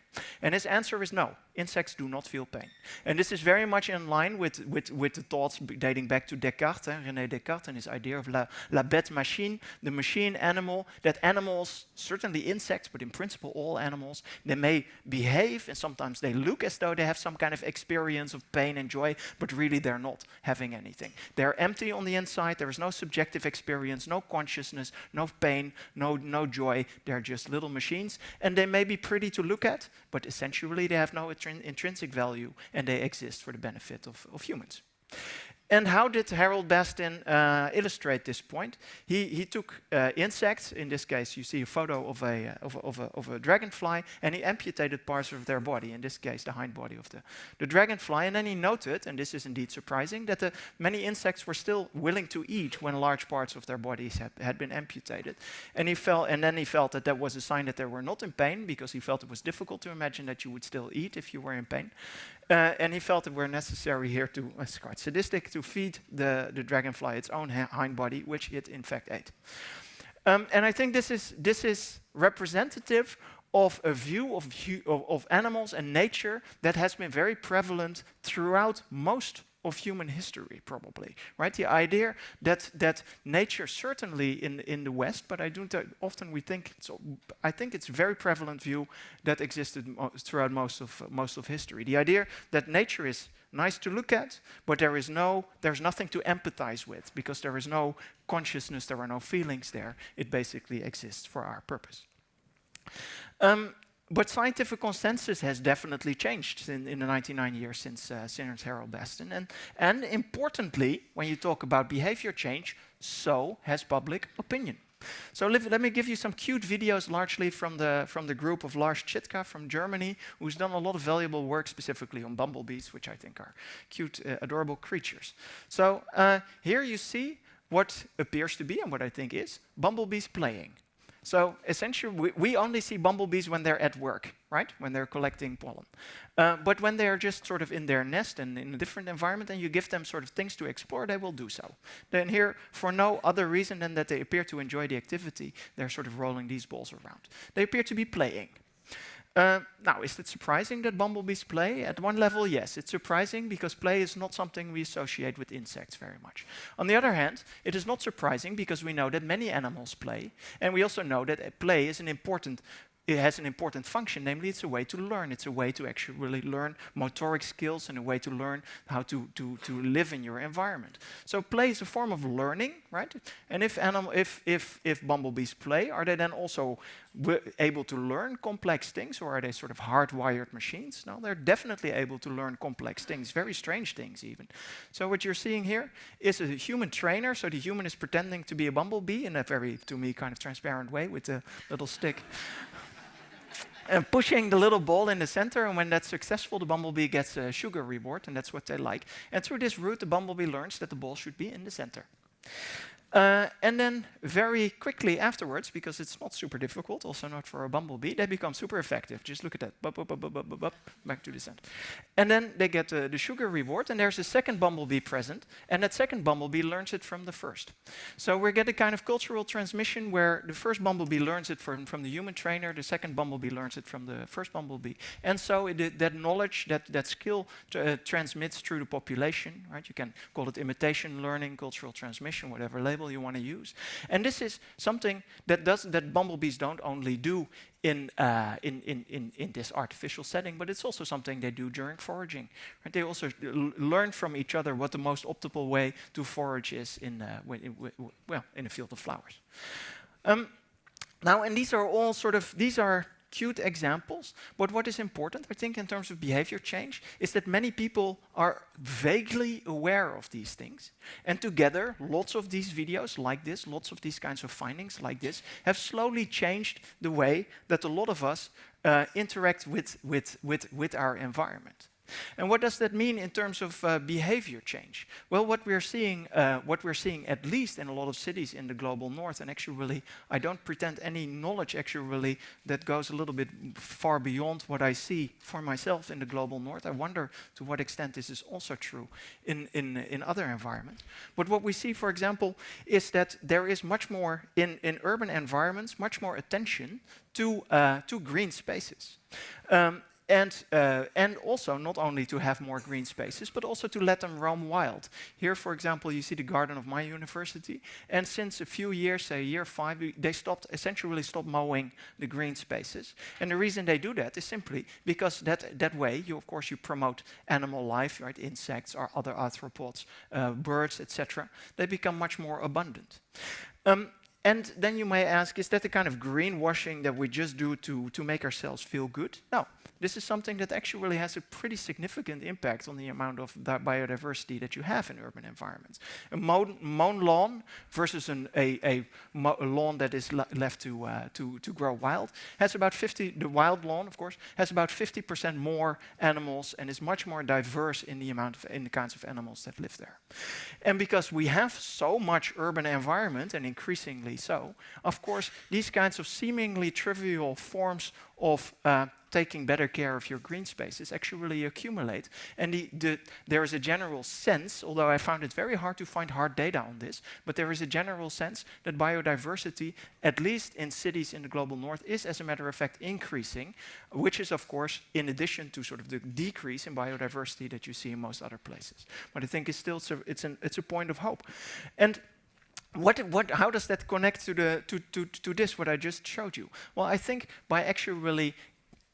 And his answer is no, insects do not feel pain. And this is very much in line with the thoughts dating back to Descartes, René Descartes, and his idea of la bête machine, the machine animal, that animals, certainly insects, but in principle all animals, they may behave and sometimes they look as though they have some kind of experience of pain and joy, but really they're not having anything. They're empty on the inside, there is no subjective experience, no consciousness, no pain, no joy, they're just little machines, and they may be pretty to look at, but essentially they have no intrinsic value and they exist for the benefit of humans. And how did Harold Bastin illustrate this point? He took insects. In this case, you see a photo of a dragonfly, and he amputated parts of their body. In this case, the hind body of the dragonfly. And then he noted, and this is indeed surprising, that many insects were still willing to eat when large parts of their bodies had been amputated. And then he felt that was a sign that they were not in pain, because he felt it was difficult to imagine that you would still eat if you were in pain. And he felt it were necessary here to, it's quite sadistic, to feed the dragonfly its own hind body, which it in fact ate. And I think this is representative of a view of animals and nature that has been very prevalent throughout most of human history, probably, right? The idea that nature, certainly in the West, but I think it's a very prevalent view that existed throughout most of history. The idea that nature is nice to look at, but there's nothing to empathize with, because there is no consciousness, there are no feelings there. It basically exists for our purpose. But scientific consensus has definitely changed in the 99 years since Harold Bastin. And importantly, when you talk about behavior change, so has public opinion. So let me give you some cute videos, largely from the group of Lars Chitka from Germany, who's done a lot of valuable work specifically on bumblebees, which I think are cute, adorable creatures. So here you see what appears to be, and what I think is, bumblebees playing. So essentially, we only see bumblebees when they're at work, right? When they're collecting pollen. But when they're just sort of in their nest and in a different environment, and you give them sort of things to explore, they will do so. Then here, for no other reason than that they appear to enjoy the activity, they're sort of rolling these balls around. They appear to be playing. Now, is it surprising that bumblebees play? At one level, yes, it's surprising because play is not something we associate with insects very much. On the other hand, it is not surprising because we know that many animals play, and we also know that play is it has an important function, namely it's a way to learn. It's a way to actually learn motoric skills and a way to learn how to live in your environment. So play is a form of learning, right? And if bumblebees play, are they then also able to learn complex things, or are they sort of hardwired machines? No, they're definitely able to learn complex things, very strange things even. So what you're seeing here is a human trainer. So the human is pretending to be a bumblebee in a very, to me, kind of transparent way with a little stick. And pushing the little ball in the center, and when that's successful, the bumblebee gets a sugar reward, and that's what they like. And through this route, the bumblebee learns that the ball should be in the center. And then very quickly afterwards, because it's not super difficult, also not for a bumblebee, they become super effective. Just look at that, back to the center. And then they get the sugar reward, and there's a second bumblebee present, and that second bumblebee learns it from the first. So we get a kind of cultural transmission where the first bumblebee learns it from the human trainer, the second bumblebee learns it from the first bumblebee. And so that knowledge, that skill transmits through the population, right? You can call it imitation learning, cultural transmission, whatever label you want to use. And this is something that bumblebees don't only do in this artificial setting, but it's also something they do during foraging. Right? They also learn from each other what the most optimal way to forage is in a field of flowers. Now, and these are all these are cute examples, but what is important, I think, in terms of behavior change, is that many people are vaguely aware of these things. And together, lots of these videos like this, lots of these kinds of findings like this, have slowly changed the way that a lot of us interact with our environment. And what does that mean in terms of behavior change? Well, what we're seeing at least in a lot of cities in the global north, and actually I don't pretend any knowledge actually that goes a little bit far beyond what I see for myself in the global north. I wonder to what extent this is also true in other environments. But what we see, for example, is that there is much more in urban environments, much more attention to green spaces. And also not only to have more green spaces, but also to let them roam wild. Here, for example, you see the garden of my university. And since a few years, say year 5, they essentially stopped mowing the green spaces. And the reason they do that is simply because that way, of course, you promote animal life, right? Insects or other arthropods, birds, etc. They become much more abundant. And then you may ask, is that the kind of greenwashing that we just do to make ourselves feel good? No, this is something that actually has a pretty significant impact on the amount of biodiversity that you have in urban environments. A mown lawn versus a lawn that is left to grow wild has about 50, the wild lawn, of course, has about 50% more animals and is much more diverse in the kinds of animals that live there. And because we have so much urban environment, and increasingly so, of course, these kinds of seemingly trivial forms of taking better care of your green spaces actually accumulate. And there is a general sense, although I found it very hard to find hard data on this, but there is a general sense that biodiversity, at least in cities in the global north, is, as a matter of fact, increasing, which is, of course, in addition to sort of the decrease in biodiversity that you see in most other places. But I think it's still it's a point of hope. And how does that connect to this, what I just showed you? Well, I think by actually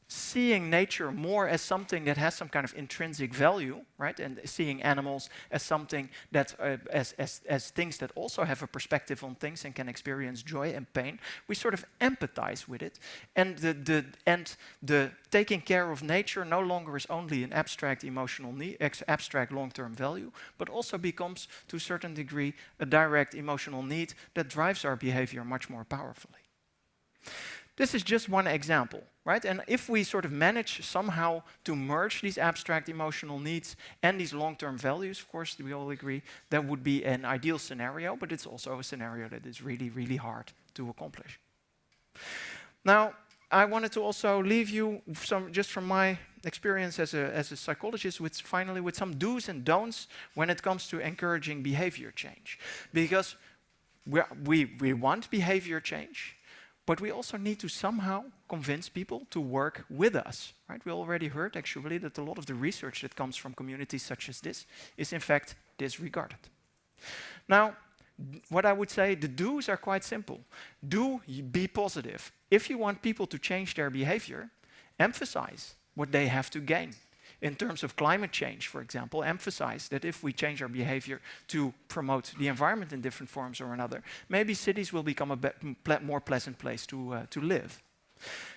seeing nature more as something that has some kind of intrinsic value, right, and seeing animals as something that as things that also have a perspective on things and can experience joy and pain, we sort of empathize with it, and the taking care of nature no longer is only an abstract emotional need, abstract long-term value, but also becomes to a certain degree a direct emotional need that drives our behavior much more powerfully. This is just one example, right? And if we sort of manage somehow to merge these abstract emotional needs and these long-term values, of course, we all agree, that would be an ideal scenario, but it's also a scenario that is really, really hard to accomplish. Now, I wanted to also leave you just from my experience as a psychologist with some do's and don'ts when it comes to encouraging behavior change. Because we want behavior change, but we also need to somehow convince people to work with us, right? We already heard, actually, that a lot of the research that comes from communities such as this is, in fact, disregarded. Now, what I would say, the do's are quite simple. Do be positive. If you want people to change their behavior, emphasize what they have to gain. In terms of climate change, for example, emphasize that if we change our behavior to promote the environment in different forms or another, maybe cities will become a more pleasant place to live.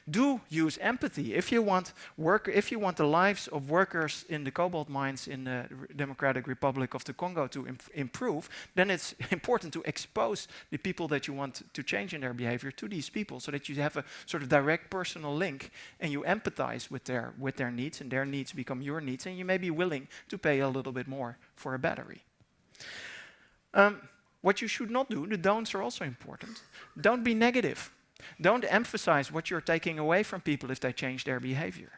Do use empathy. If you want the lives of workers in the cobalt mines in the Democratic Republic of the Congo to improve, then it's important to expose the people that you want to change in their behavior to these people, so that you have a sort of direct personal link and you empathize with their needs, and their needs become your needs, and you may be willing to pay a little bit more for a battery. What you should not do, the don'ts are also important. Don't be negative. Don't emphasize what you're taking away from people if they change their behavior.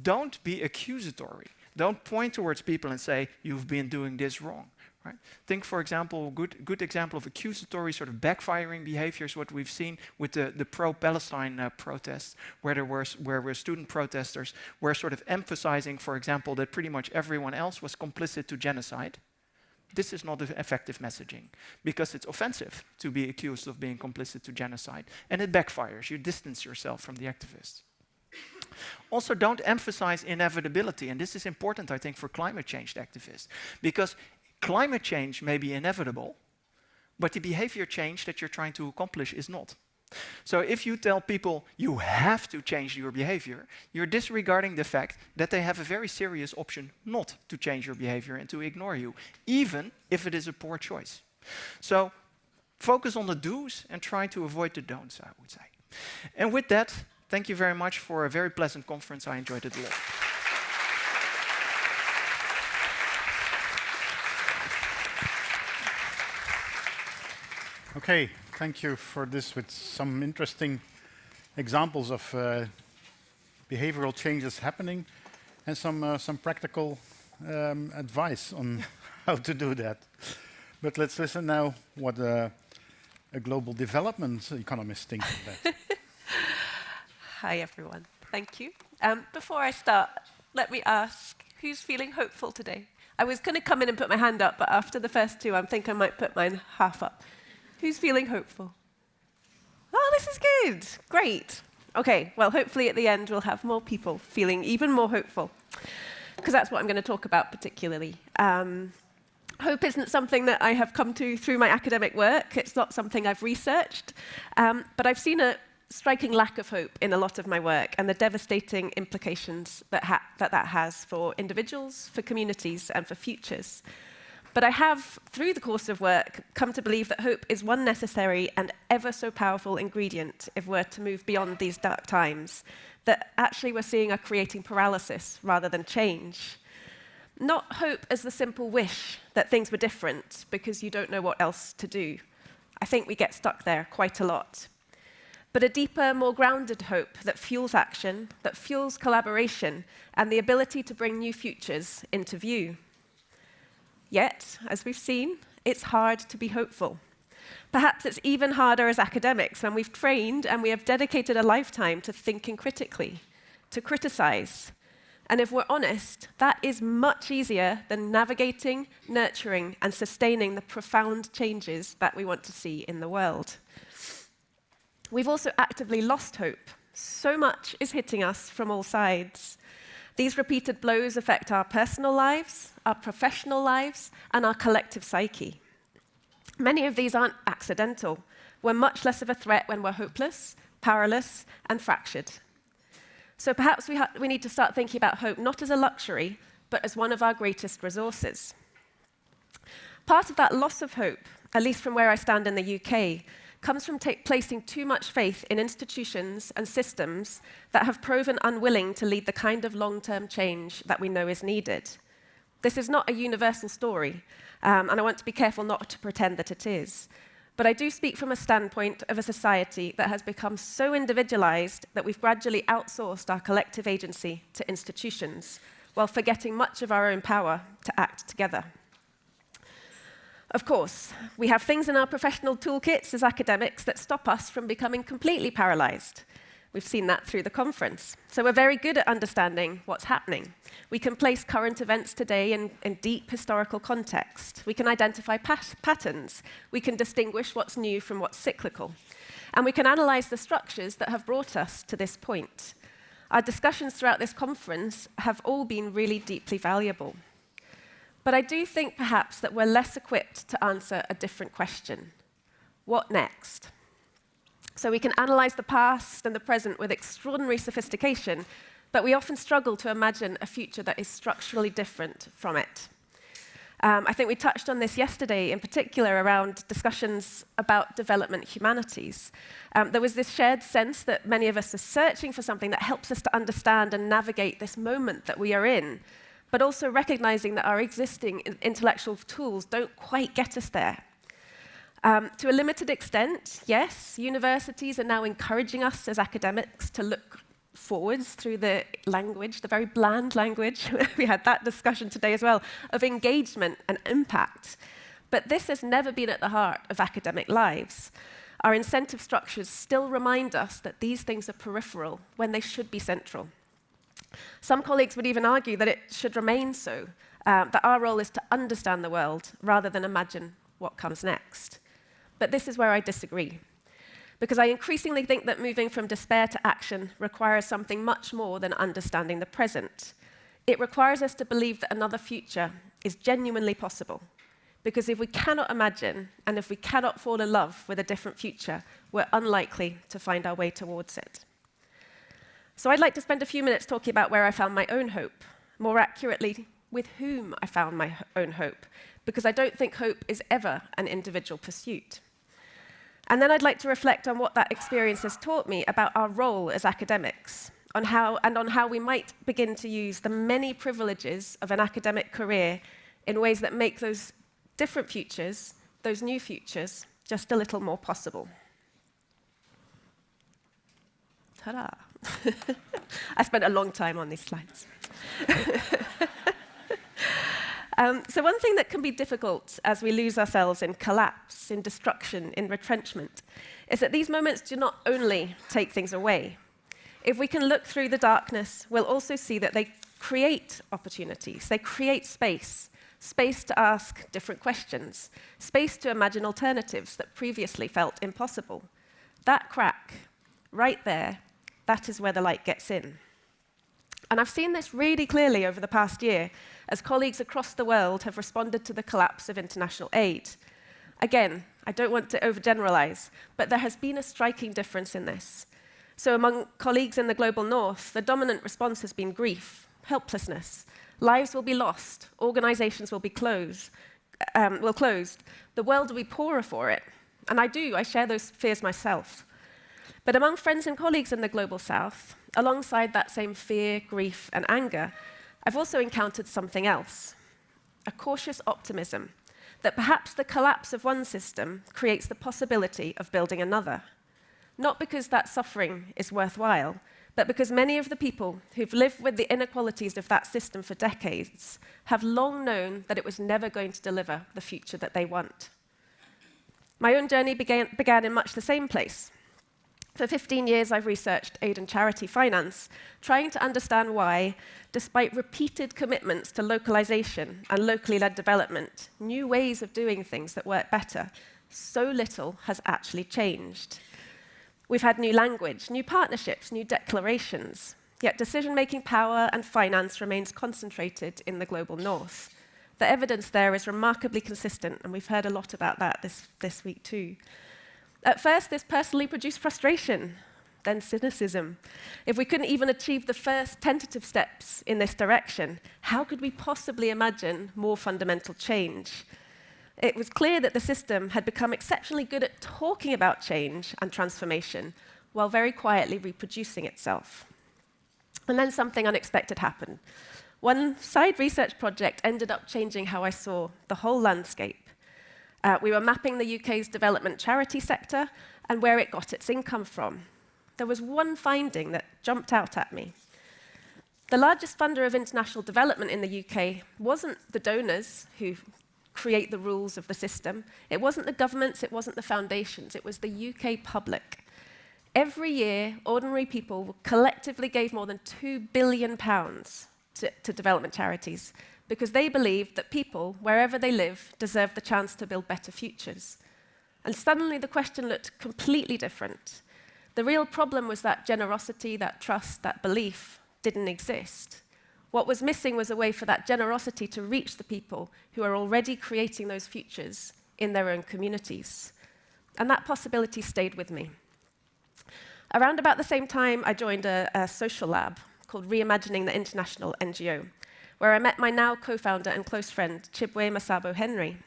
Don't be accusatory. Don't point towards people and say, you've been doing this wrong. Right? Think, for example, a good example of accusatory sort of backfiring behavior is what we've seen with the pro-Palestine protests, where student protesters were sort of emphasizing, for example, that pretty much everyone else was complicit to genocide. This is not effective messaging, because it's offensive to be accused of being complicit to genocide, and it backfires. You distance yourself from the activists. Also, don't emphasize inevitability, and this is important, I think, for climate change activists, because climate change may be inevitable, but the behavior change that you're trying to accomplish is not. So if you tell people you have to change your behavior, you're disregarding the fact that they have a very serious option not to change your behavior and to ignore you, even if it is a poor choice. So focus on the do's and try to avoid the don'ts, I would say. And with that, thank you very much for a very pleasant conference. I enjoyed it a lot. Okay, thank you for this with some interesting examples of behavioral changes happening and some practical advice on how to do that. But let's listen now what a global development economist thinks of that. Hi, everyone. Thank you. Before I start, let me ask, who's feeling hopeful today? I was going to come in and put my hand up, but after the first two, I think I might put mine half up. Who's feeling hopeful? Oh, this is good. Great. Okay, well, hopefully at the end, we'll have more people feeling even more hopeful, because that's what I'm going to talk about particularly. Hope isn't something that I have come to through my academic work. It's not something I've researched, but I've seen a striking lack of hope in a lot of my work and the devastating implications that has for individuals, for communities, and for futures. But I have, through the course of work, come to believe that hope is one necessary and ever so powerful ingredient if we're to move beyond these dark times, that actually we're seeing are creating paralysis rather than change. Not hope as the simple wish that things were different because you don't know what else to do. I think we get stuck there quite a lot. But a deeper, more grounded hope that fuels action, that fuels collaboration, and the ability to bring new futures into view. Yet, as we've seen, it's hard to be hopeful. Perhaps it's even harder as academics when we've trained and we have dedicated a lifetime to thinking critically, to criticize. And if we're honest, that is much easier than navigating, nurturing, and sustaining the profound changes that we want to see in the world. We've also actively lost hope. So much is hitting us from all sides. These repeated blows affect our personal lives, our professional lives, and our collective psyche. Many of these aren't accidental. We're much less of a threat when we're hopeless, powerless, and fractured. So perhaps we need to start thinking about hope not as a luxury, but as one of our greatest resources. Part of that loss of hope, at least from where I stand in the UK, comes from placing too much faith in institutions and systems that have proven unwilling to lead the kind of long-term change that we know is needed. This is not a universal story, and I want to be careful not to pretend that it is. But I do speak from a standpoint of a society that has become so individualized that we've gradually outsourced our collective agency to institutions, while forgetting much of our own power to act together. Of course, we have things in our professional toolkits as academics that stop us from becoming completely paralyzed. We've seen that through the conference. So we're very good at understanding what's happening. We can place current events today in deep historical context. We can identify patterns. We can distinguish what's new from what's cyclical. And we can analyze the structures that have brought us to this point. Our discussions throughout this conference have all been really deeply valuable. But I do think perhaps that we're less equipped to answer a different question. What next? So we can analyze the past and the present with extraordinary sophistication, but we often struggle to imagine a future that is structurally different from it. I think we touched on this yesterday, in particular around discussions about development humanities. There was this shared sense that many of us are searching for something that helps us to understand and navigate this moment that we are in, but also recognizing that our existing intellectual tools don't quite get us there. To a limited extent, yes, universities are now encouraging us as academics to look forwards through the language, the very bland language, we had that discussion today as well, of engagement and impact. But this has never been at the heart of academic lives. Our incentive structures still remind us that these things are peripheral when they should be central. Some colleagues would even argue that it should remain so, that our role is to understand the world rather than imagine what comes next. But this is where I disagree, because I increasingly think that moving from despair to action requires something much more than understanding the present. It requires us to believe that another future is genuinely possible, because if we cannot imagine and if we cannot fall in love with a different future, we're unlikely to find our way towards it. So I'd like to spend a few minutes talking about where I found my own hope, more accurately, with whom I found my own hope, because I don't think hope is ever an individual pursuit. And then I'd like to reflect on what that experience has taught me about our role as academics, on how we might begin to use the many privileges of an academic career in ways that make those different futures, those new futures, just a little more possible. Ta-da. I spent a long time on these slides. So one thing that can be difficult as we lose ourselves in collapse, in destruction, in retrenchment, is that these moments do not only take things away. If we can look through the darkness, we'll also see that they create opportunities. They create space, space to ask different questions, space to imagine alternatives that previously felt impossible. That crack, right there, that is where the light gets in. And I've seen this really clearly over the past year as colleagues across the world have responded to the collapse of international aid. Again, I don't want to overgeneralize, but there has been a striking difference in this. So among colleagues in the global north, the dominant response has been grief, helplessness. Lives will be lost, organizations will be closed, the world will be poorer for it. And I share those fears myself. But among friends and colleagues in the global south, alongside that same fear, grief, and anger, I've also encountered something else, a cautious optimism that perhaps the collapse of one system creates the possibility of building another. Not because that suffering is worthwhile, but because many of the people who've lived with the inequalities of that system for decades have long known that it was never going to deliver the future that they want. My own journey began in much the same place. For 15 years, I've researched aid and charity finance, trying to understand why, despite repeated commitments to localization and locally led development, new ways of doing things that work better, so little has actually changed. We've had new language, new partnerships, new declarations, yet decision-making power and finance remains concentrated in the global north. The evidence there is remarkably consistent, and we've heard a lot about that this week too. At first, this personally produced frustration, then cynicism. If we couldn't even achieve the first tentative steps in this direction, how could we possibly imagine more fundamental change? It was clear that the system had become exceptionally good at talking about change and transformation, while very quietly reproducing itself. And then something unexpected happened. One side research project ended up changing how I saw the whole landscape. We were mapping the UK's development charity sector and where it got its income from. There was one finding that jumped out at me. The largest funder of international development in the UK wasn't the donors who create the rules of the system. It wasn't the governments, it wasn't the foundations, it was the UK public. Every year, ordinary people collectively gave more than £2 billion to development charities, because they believed that people, wherever they live, deserve the chance to build better futures. And suddenly the question looked completely different. The real problem was that generosity, that trust, that belief didn't exist. What was missing was a way for that generosity to reach the people who are already creating those futures in their own communities. And that possibility stayed with me. Around about the same time, I joined a social lab called Reimagining the International NGO, where I met my now co-founder and close friend, Chibwe Masabo Henry.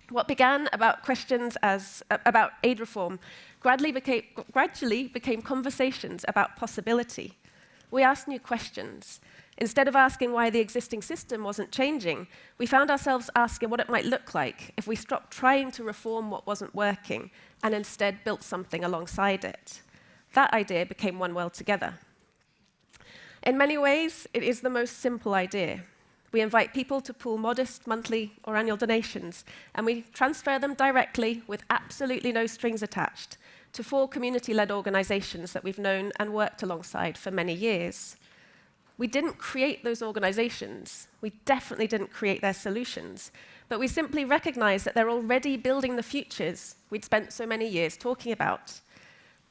What began about questions about aid reform gradually became conversations about possibility. We asked new questions. Instead of asking why the existing system wasn't changing, we found ourselves asking what it might look like if we stopped trying to reform what wasn't working and instead built something alongside it. That idea became One World Together. In many ways, it is the most simple idea. We invite people to pool modest monthly or annual donations, and we transfer them directly with absolutely no strings attached to 4 community-led organizations that we've known and worked alongside for many years. We didn't create those organizations. We definitely didn't create their solutions, but we simply recognized that they're already building the futures we'd spent so many years talking about.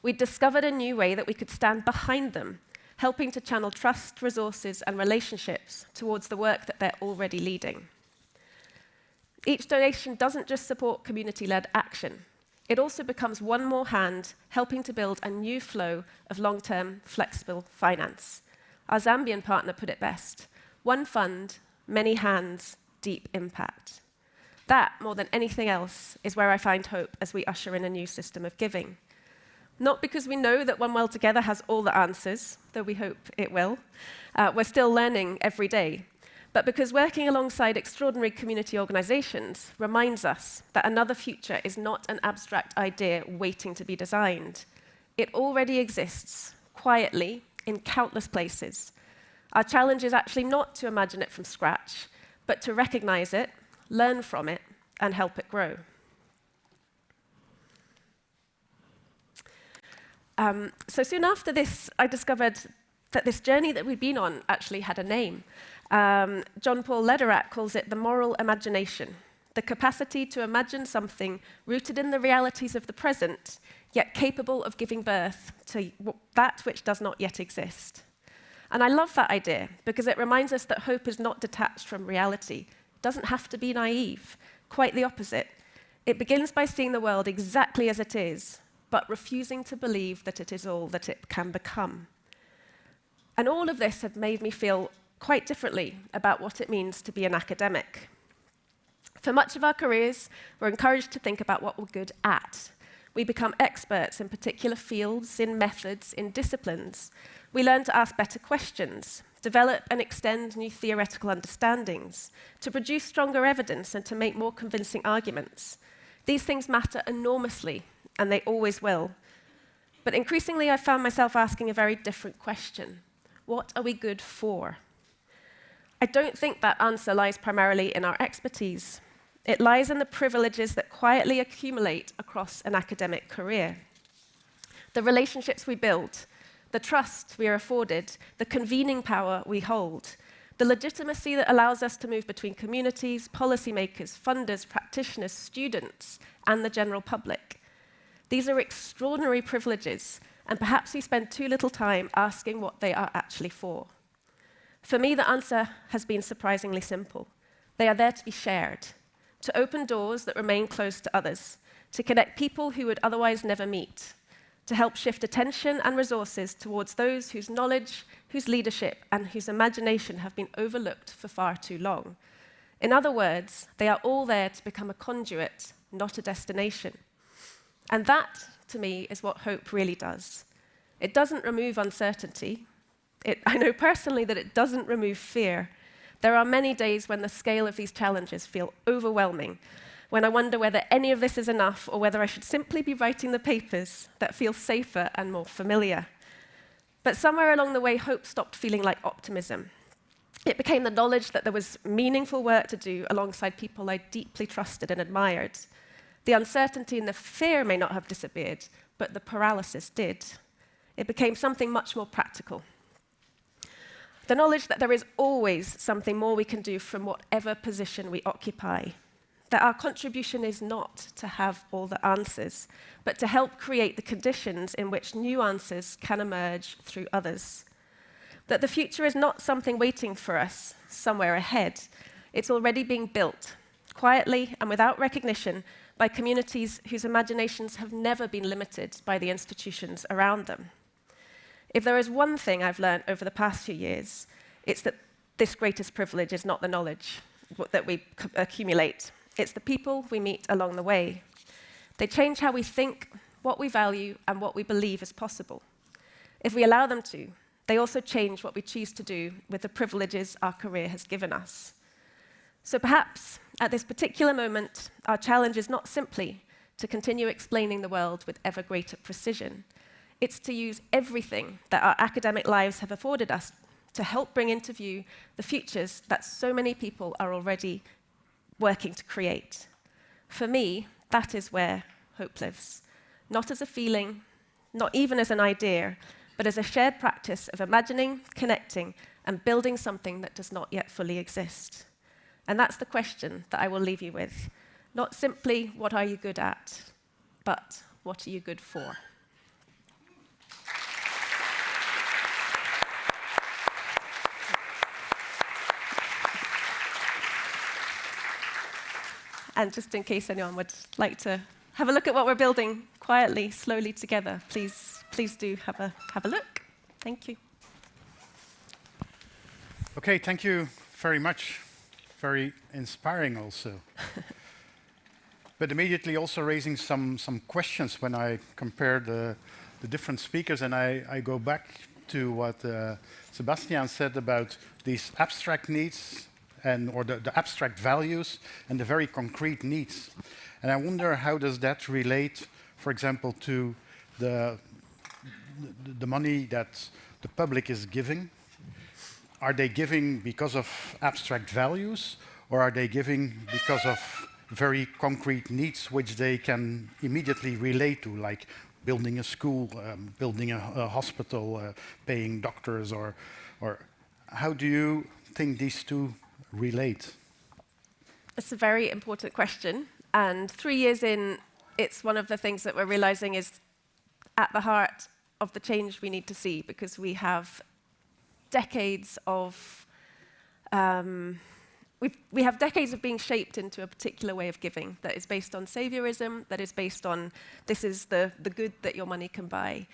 We'd discovered a new way that we could stand behind them, helping to channel trust, resources, and relationships towards the work that they're already leading. Each donation doesn't just support community-led action. It also becomes one more hand helping to build a new flow of long-term, flexible finance. Our Zambian partner put it best: one fund, many hands, deep impact. That, more than anything else, is where I find hope as we usher in a new system of giving. Not because we know that One World Together has all the answers, though we hope it will. We're still learning every day. but because working alongside extraordinary community organizations reminds us that another future is not an abstract idea waiting to be designed. It already exists, quietly, in countless places. Our challenge is actually not to imagine it from scratch, but to recognize it, learn from it, and help it grow. So soon after this, I discovered that this journey that we'd been on actually had a name. John Paul Lederach calls it the moral imagination, the capacity to imagine something rooted in the realities of the present, yet capable of giving birth to that which does not yet exist. And I love that idea because it reminds us that hope is not detached from reality. It doesn't have to be naive, quite the opposite. It begins by seeing the world exactly as it is, but refusing to believe that it is all that it can become. And all of this had made me feel quite differently about what it means to be an academic. For much of our careers, we're encouraged to think about what we're good at. We become experts in particular fields, in methods, in disciplines. We learn to ask better questions, develop and extend new theoretical understandings, to produce stronger evidence and to make more convincing arguments. These things matter enormously, and they always will. But increasingly, I found myself asking a very different question. What are we good for? I don't think that answer lies primarily in our expertise. It lies in the privileges that quietly accumulate across an academic career. The relationships we build, the trust we are afforded, the convening power we hold, the legitimacy that allows us to move between communities, policymakers, funders, practitioners, students, and the general public. These are extraordinary privileges, and perhaps we spend too little time asking what they are actually for. For me, the answer has been surprisingly simple. They are there to be shared, to open doors that remain closed to others, to connect people who would otherwise never meet, to help shift attention and resources towards those whose knowledge, whose leadership, and whose imagination have been overlooked for far too long. In other words, they are all there to become a conduit, not a destination. And that, to me, is what hope really does. It doesn't remove uncertainty. I know personally that it doesn't remove fear. There are many days when the scale of these challenges feel overwhelming, when I wonder whether any of this is enough or whether I should simply be writing the papers that feel safer and more familiar. But somewhere along the way, hope stopped feeling like optimism. It became the knowledge that there was meaningful work to do alongside people I deeply trusted and admired. The uncertainty and the fear may not have disappeared, but the paralysis did. It became something much more practical. The knowledge that there is always something more we can do from whatever position we occupy. That our contribution is not to have all the answers, but to help create the conditions in which new answers can emerge through others. That the future is not something waiting for us somewhere ahead. It's already being built, quietly and without recognition, by communities whose imaginations have never been limited by the institutions around them. If there is one thing I've learned over the past few years, it's that this greatest privilege is not the knowledge that we accumulate. It's the people we meet along the way. They change how we think, what we value, and what we believe is possible. If we allow them to, they also change what we choose to do with the privileges our career has given us. So perhaps, at this particular moment, our challenge is not simply to continue explaining the world with ever greater precision. It's to use everything that our academic lives have afforded us to help bring into view the futures that so many people are already working to create. For me, that is where hope lives. Not as a feeling, not even as an idea, but as a shared practice of imagining, connecting, and building something that does not yet fully exist. And that's the question that I will leave you with. Not simply, what are you good at, but what are you good for? And just in case anyone would like to have a look at what we're building quietly, slowly together, please do have a look. Thank you. Okay, thank you very much. Very inspiring also. But immediately also raising some questions when I compare the different speakers, and I go back to what Sebastian said about these abstract needs and or the abstract values and the very concrete needs. And I wonder how does that relate, for example, to the money that the public is giving. Are they giving because of abstract values, or are they giving because of very concrete needs which they can immediately relate to, like building a school, building a hospital, paying doctors, or how do you think these two relate? It's a very important question. And 3 years in, it's one of the things that we're realizing is at the heart of the change we need to see, because we have decades of we have decades of being shaped into a particular way of giving that is based on saviorism, that is based on this is the good that your money can buy.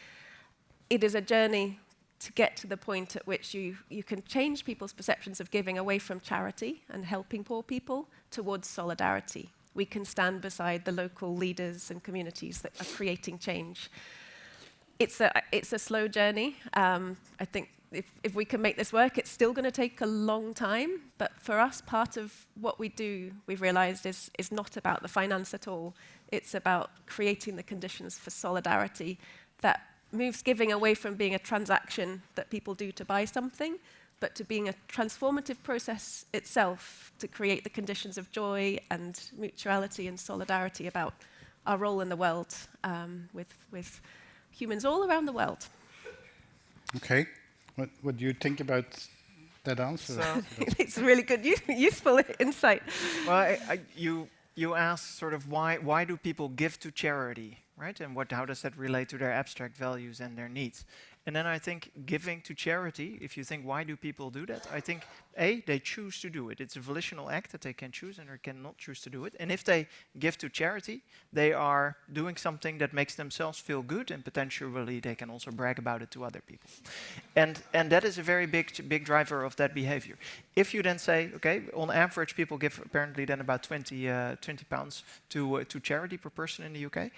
It is a journey to get to the point at which you can change people's perceptions of giving away from charity and helping poor people towards solidarity. We can stand beside the local leaders and communities that are creating change. It's a slow journey. I think if we can make this work, it's still going to take a long time. But for us, part of what we do, we've realized, is not about the finance at all. It's about creating the conditions for solidarity that moves giving away from being a transaction that people do to buy something, but to being a transformative process itself to create the conditions of joy and mutuality and solidarity about our role in the world with humans all around the world. Okay. What do you think about that answer? So It's a really good, useful insight. well, you asked sort of why do people give to charity, right? And how does that relate to their abstract values and their needs? And then I think giving to charity, if you think why do people do that, I think they choose to do it. It's a volitional act that they can choose and they cannot choose to do it. And if they give to charity, they are doing something that makes themselves feel good, and potentially they can also brag about it to other people. And that is a very big driver of that behavior. If you then say, okay, on average people give apparently then about 20 pounds to charity per person in the UK,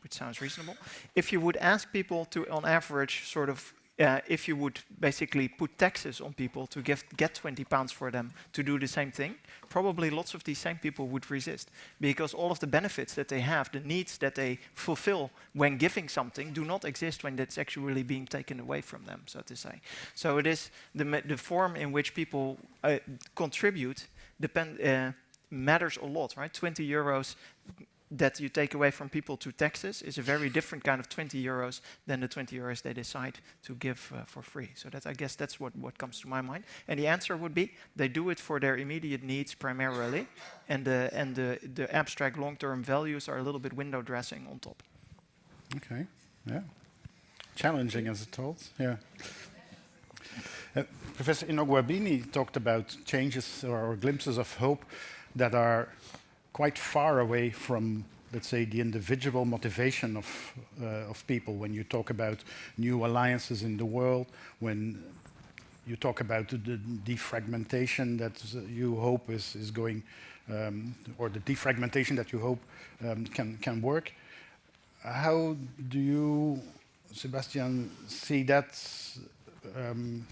which sounds reasonable. If you would ask people to, on average, sort of, if you would basically put taxes on people to get 20 pounds for them to do the same thing, probably lots of these same people would resist, because all of the benefits that they have, the needs that they fulfill when giving something, do not exist when that's actually being taken away from them, so to say. So it is the form in which people contribute matters a lot, right? 20 euros that you take away from people to taxes is a very different kind of 20 euros than the 20 euros they decide to give for free. So I guess that's what comes to my mind. And the answer would be they do it for their immediate needs primarily, and the abstract long-term values are a little bit window dressing on top. Okay, yeah. Challenging as it holds, yeah. Professor Inogwabini talked about changes or glimpses of hope that are quite far away from, let's say, the individual motivation of people. When you talk about new alliances in the world, when you talk about the defragmentation that you hope is going, or the defragmentation that you hope can work, how do you, Sebastian, see that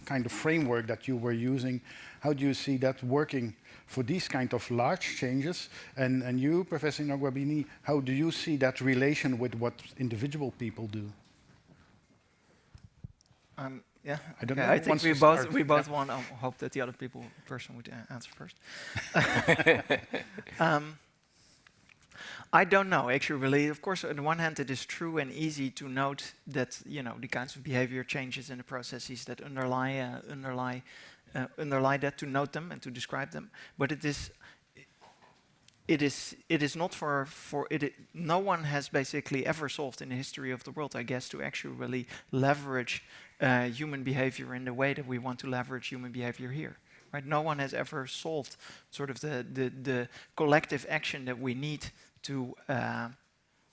kind of framework that you were using? How do you see that working for these kind of large changes? And you, Professor Inogwabini, how do you see that relation with what individual people do? Yeah, I don't know. I think we both want to hope that the other person would answer first. I don't know, actually, really. Of course, on the one hand, it is true and easy to note that, the kinds of behavior changes in the processes that underlie that, to note them and to describe them. But it is not for no one has basically ever solved in the history of the world, I guess, to actually really leverage human behavior in the way that we want to leverage human behavior here. Right? No one has ever solved sort of the collective action that we need to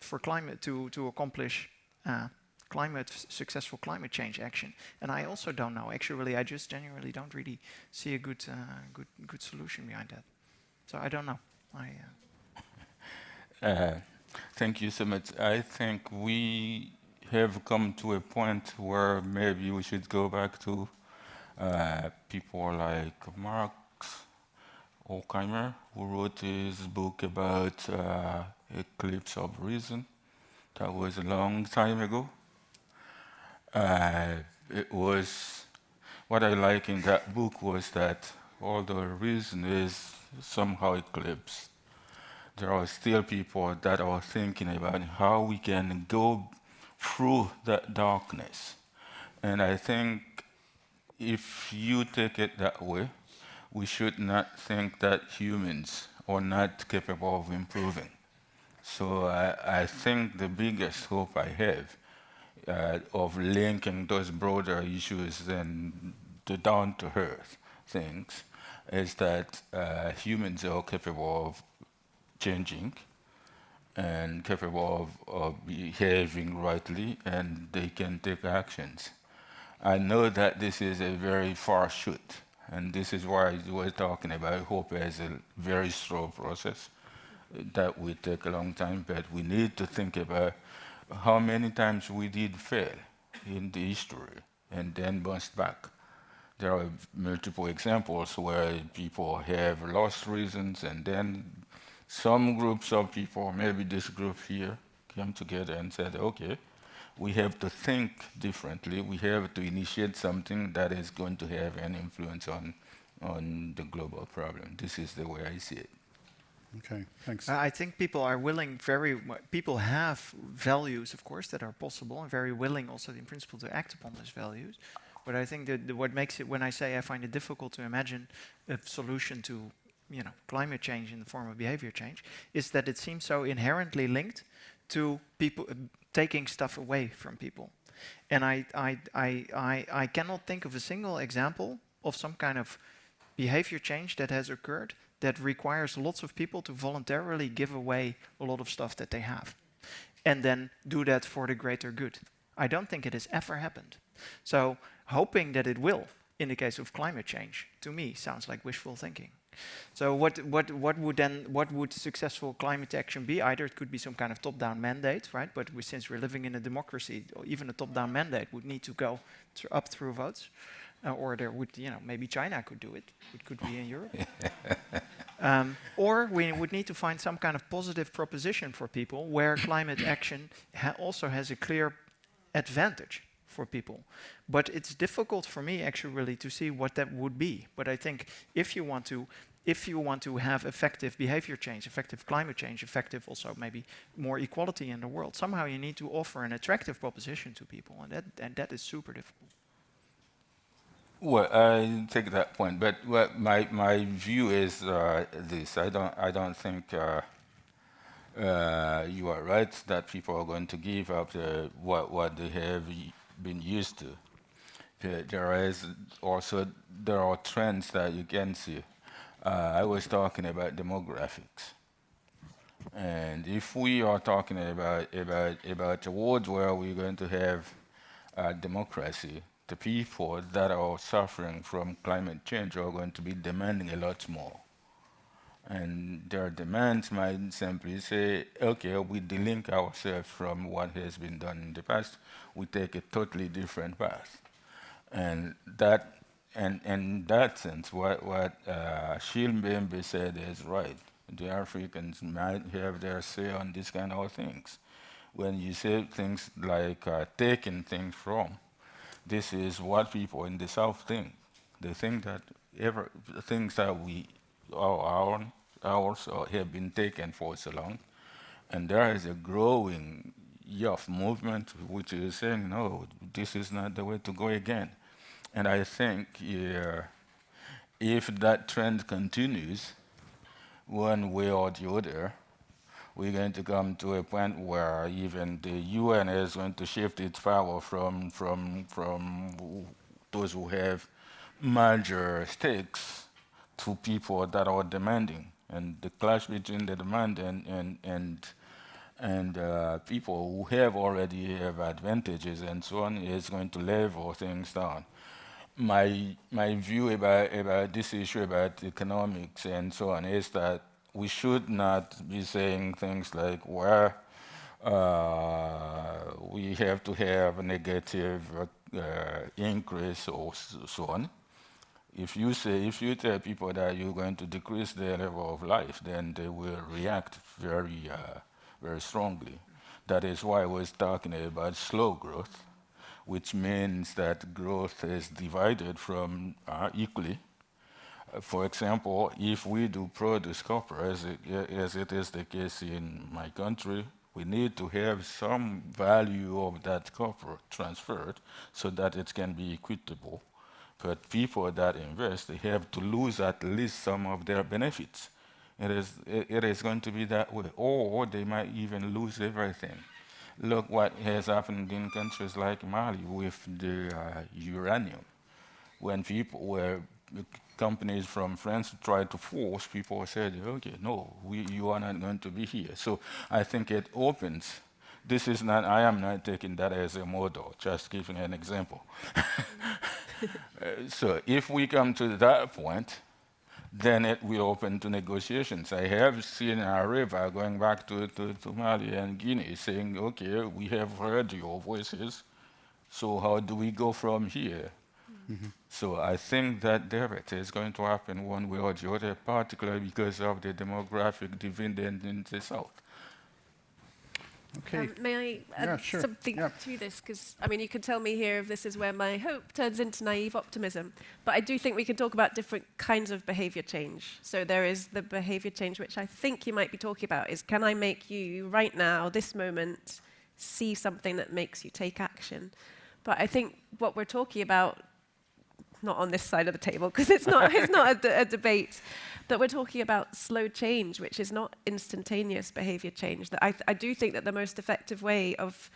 for climate to accomplish successful climate change action. And I also don't know. Actually, I just genuinely don't really see a good solution behind that. So I don't know. Thank you so much. I think we have come to a point where maybe we should go back to people like Marx, Horkheimer, who wrote his book about eclipse of reason. That was a long time ago. It was what I like in that book was that although reason is somehow eclipsed, there are still people that are thinking about how we can go through that darkness. And I think if you take it that way, we should not think that humans are not capable of improving. So I think the biggest hope I have of linking those broader issues and the down-to-earth things is that humans are capable of changing and capable of behaving rightly, and they can take actions. I know that this is a very far shoot, and this is why I was talking about hope as a very slow process that will take a long time, but we need to think about how many times we did fail in the history and then bounce back. There are multiple examples where people have lost reasons and then some groups of people, maybe this group here, came together and said, okay, we have to think differently. We have to initiate something that is going to have an influence on the global problem. This is the way I see it. Okay, thanks. I think people are willing, people have values, of course, that are possible and very willing also in principle to act upon those values. But I think that what makes it, when I say I find it difficult to imagine a solution to climate change in the form of behavior change, is that it seems so inherently linked to people taking stuff away from people. And I cannot think of a single example of some kind of behavior change that has occurred that requires lots of people to voluntarily give away a lot of stuff that they have and then do that for the greater good. I don't think it has ever happened. So hoping that it will, in the case of climate change, to me sounds like wishful thinking. So what would successful climate action be? Either it could be some kind of top-down mandate, right? But since we're living in a democracy, even a top-down mandate would need to go up through votes. Or there would, maybe China could do it. It could be in Europe. Or we would need to find some kind of positive proposition for people where climate action also has a clear advantage for people. But it's difficult for me actually really to see what that would be. But I think if you want to have effective behavior change, effective climate change, effective also maybe more equality in the world, somehow you need to offer an attractive proposition to people, and that is super difficult. Well, I take that point, but what my view is this: I don't think you are right that people are going to give up what they have been used to. There are trends that you can see. I was talking about demographics, and if we are talking about a world where we're going to have democracy, the people that are suffering from climate change are going to be demanding a lot more. And their demands might simply say, okay, we delink ourselves from what has been done in the past, we take a totally different path. And in that sense, what Shilmbembe said is right. The Africans might have their say on these kind of things. When you say things like taking things from, this is what people in the South think. They think that things that we are ours have been taken for so long, and there is a growing youth movement which is saying, no, this is not the way to go again. And I think if that trend continues, one way or the other, we're going to come to a point where even the UN is going to shift its power from those who have major stakes to people that are demanding. And the clash between the demand and people who already have advantages and so on is going to level things down. My view about this issue about economics and so on is that we should not be saying things like, well, we have to have a negative increase or so on. If you tell people that you're going to decrease their level of life, then they will react very strongly. That is why I was talking about slow growth, which means that growth is divided from equally. For example, if we do produce copper, as it is the case in my country, we need to have some value of that copper transferred so that it can be equitable. But people that invest, they have to lose at least some of their benefits. It is going to be that way, or they might even lose everything. Look what has happened in countries like Mali with the uranium. When companies from France tried to force, people said, okay, no, you are not going to be here. So I think it opens. I am not taking that as a model, just giving an example. So if we come to that point, then it will open to negotiations. I have seen Areva going back to Mali and Guinea saying, okay, we have heard your voices, so how do we go from here? Mm-hmm. So I think that debate is going to happen one way or the other, particularly because of the demographic dividend in the south. Okay. May I add something to this? Because, I mean, you can tell me here if this is where my hope turns into naive optimism. But I do think we can talk about different kinds of behavior change. So there is the behavior change, which I think you might be talking about, is can I make you, right now, this moment, see something that makes you take action? But I think what we're talking about, not on this side of the table, because it's not a debate, but we're talking about slow change, which is not instantaneous behavior change. That I do think that the most effective way of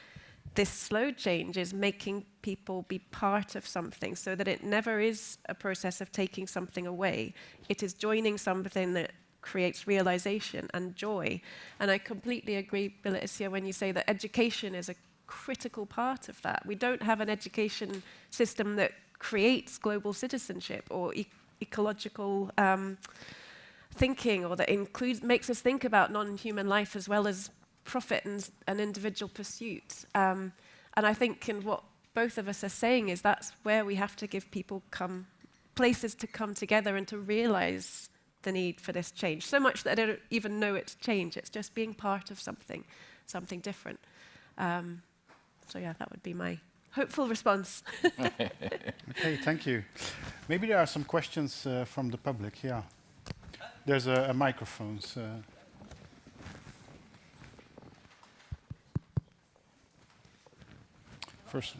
this slow change is making people be part of something so that it never is a process of taking something away. It is joining something that creates realization and joy. And I completely agree, Bila, when you say that education is a critical part of that. We don't have an education system that creates global citizenship or ecological thinking, or that makes us think about non-human life as well as profit and individual pursuit. And I think in what both of us are saying is that's where we have to give people places to come together and to realize the need for this change. So much that they don't even know it's change. It's just being part of something different. So yeah, that would be my hopeful response. Okay, thank you. Maybe there are some questions from the public. Yeah, there's a microphone. First.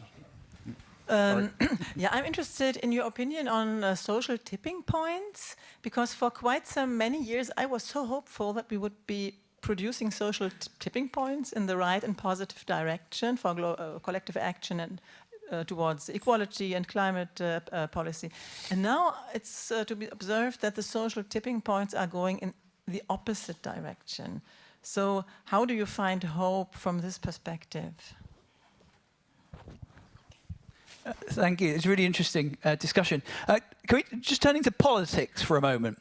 Yeah, I'm interested in your opinion on social tipping points, because for quite many years I was so hopeful that we would be producing social tipping points in the right and positive direction for collective action and towards equality and climate policy. And now it's to be observed that the social tipping points are going in the opposite direction. So how do you find hope from this perspective? Thank you. It's a really interesting discussion. Can we just turn into politics for a moment?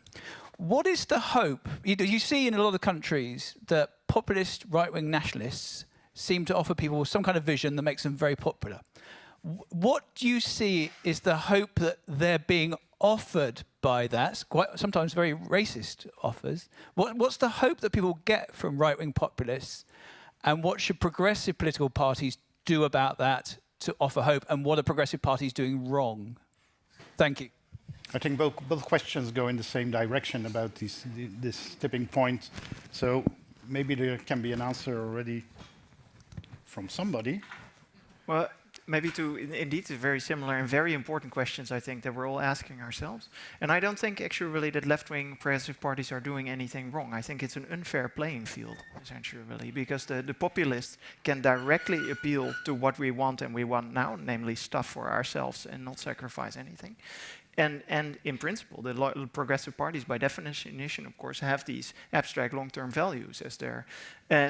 What is the hope? You see in a lot of countries that populist right-wing nationalists seem to offer people some kind of vision that makes them very popular. What do you see is the hope that they're being offered by that, quite sometimes very racist offers? What's the hope that people get from right-wing populists, and what should progressive political parties do about that to offer hope, and what are progressive parties doing wrong? Thank you. I think both questions go in the same direction about this tipping point. So maybe there can be an answer already from somebody. Well, maybe indeed very similar and very important questions, I think, that we're all asking ourselves. And I don't think actually really that left-wing progressive parties are doing anything wrong. I think it's an unfair playing field, essentially, really, because the populists can directly appeal to what we want and we want now, namely stuff for ourselves and not sacrifice anything. And in principle, the progressive parties, by definition, of course, have these abstract long-term values as their.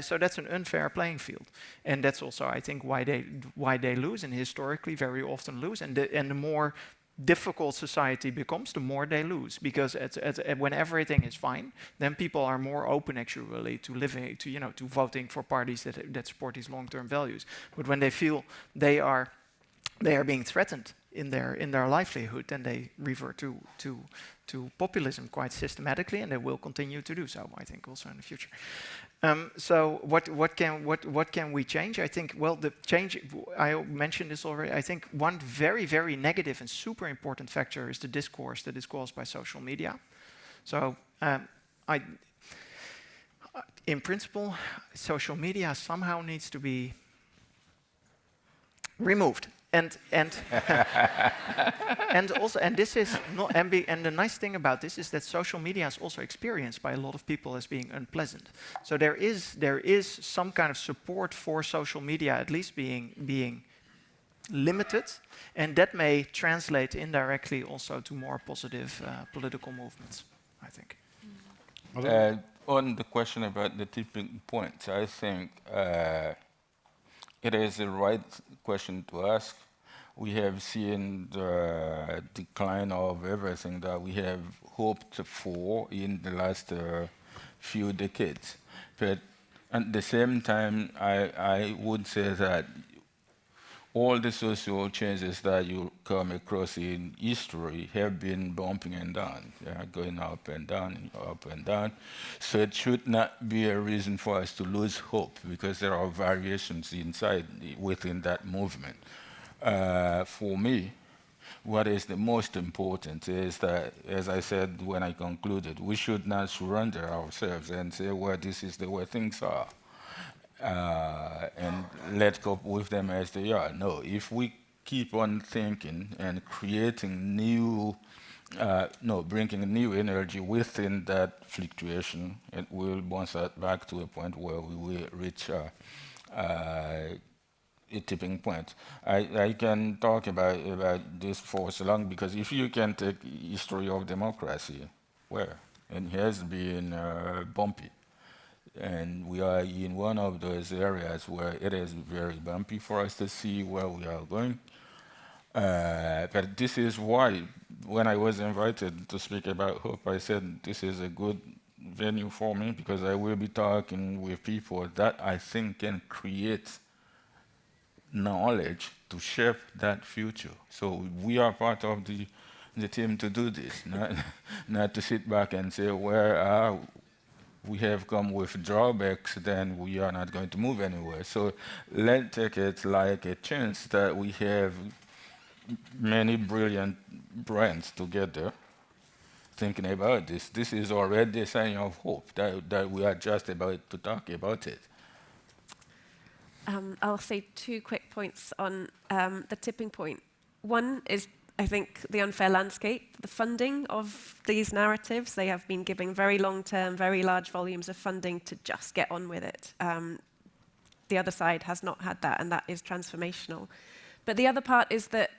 So that's an unfair playing field, and that's also, I think, why they lose, and historically very often lose. And the more difficult society becomes, the more they lose, because when everything is fine, then people are more open, actually, to living, to voting for parties that support these long-term values. But when they feel they are being threatened in their livelihood, then they revert to populism quite systematically, and they will continue to do so, I think, also in the future. So what can we change? I think, well, the change, I mentioned this already, I think one very, very negative and super important factor is the discourse that is caused by social media. So in principle, social media somehow needs to be removed. And also, and this is not, and the nice thing about this is that social media is also experienced by a lot of people as being unpleasant. So there is some kind of support for social media at least being limited, and that may translate indirectly also to more positive political movements, I think. On the question about the tipping points, I think it is the right question to ask. We have seen the decline of everything that we have hoped for in the last few decades. But at the same time, I would say that all the social changes that you come across in history have been bumping and down, going up and down, up and down. So it should not be a reason for us to lose hope, because there are variations within that movement. For me, what is the most important is that, as I said when I concluded, we should not surrender ourselves and say, well, this is the way things are, and let's cope with them as they are. No, if we keep on thinking and creating new, bringing new energy within that fluctuation, it will bounce us back to a point where we will reach a tipping point. I can talk about this for so long, because if you can take history of democracy, well, it has been bumpy. And we are in one of those areas where it is very bumpy for us to see where we are going. But this is why, when I was invited to speak about hope, I said this is a good venue for me, because I will be talking with people that I think can create knowledge to shape that future. So we are part of the team to do this, not to sit back and say, well, we have come with drawbacks, then we are not going to move anywhere. So let's take it like a chance that we have many brilliant brains together thinking about this. This is already a sign of hope that we are just about to talk about it. I'll say 2 quick points on the tipping point. One is, I think, the unfair landscape, the funding of these narratives. They have been giving very long-term, very large volumes of funding to just get on with it. The other side has not had that, and that is transformational. But the other part is that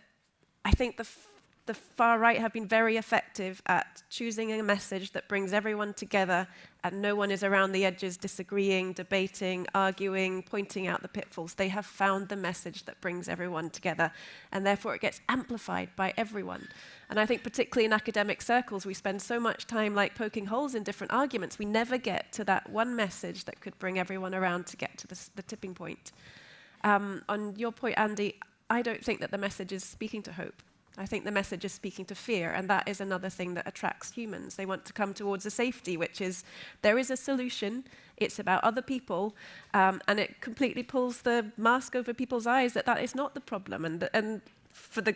I think the far right have been very effective at choosing a message that brings everyone together, and no one is around the edges disagreeing, debating, arguing, pointing out the pitfalls. They have found the message that brings everyone together, and therefore it gets amplified by everyone. And I think particularly in academic circles, we spend so much time like poking holes in different arguments. We never get to that one message that could bring everyone around to get to the tipping point. On your point, Andy, I don't think that the message is speaking to hope. I think the message is speaking to fear, and that is another thing that attracts humans. They want to come towards a safety, which is, there is a solution, it's about other people, and it completely pulls the mask over people's eyes that is not the problem. And for the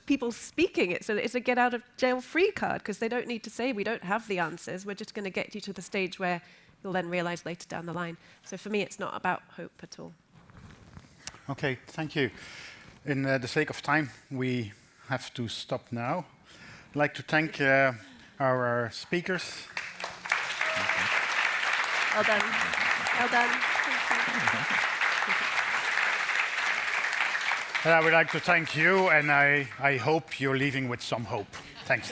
people speaking, it's a get-out-of-jail-free card, because they don't need to say, we don't have the answers, we're just going to get you to the stage where you'll then realize later down the line. So for me, it's not about hope at all. Okay, thank you. In the sake of time, we have to stop now. I'd like to thank our speakers. Well done. Well done. Thank you. And I would like to thank you, and I hope you're leaving with some hope. Thanks.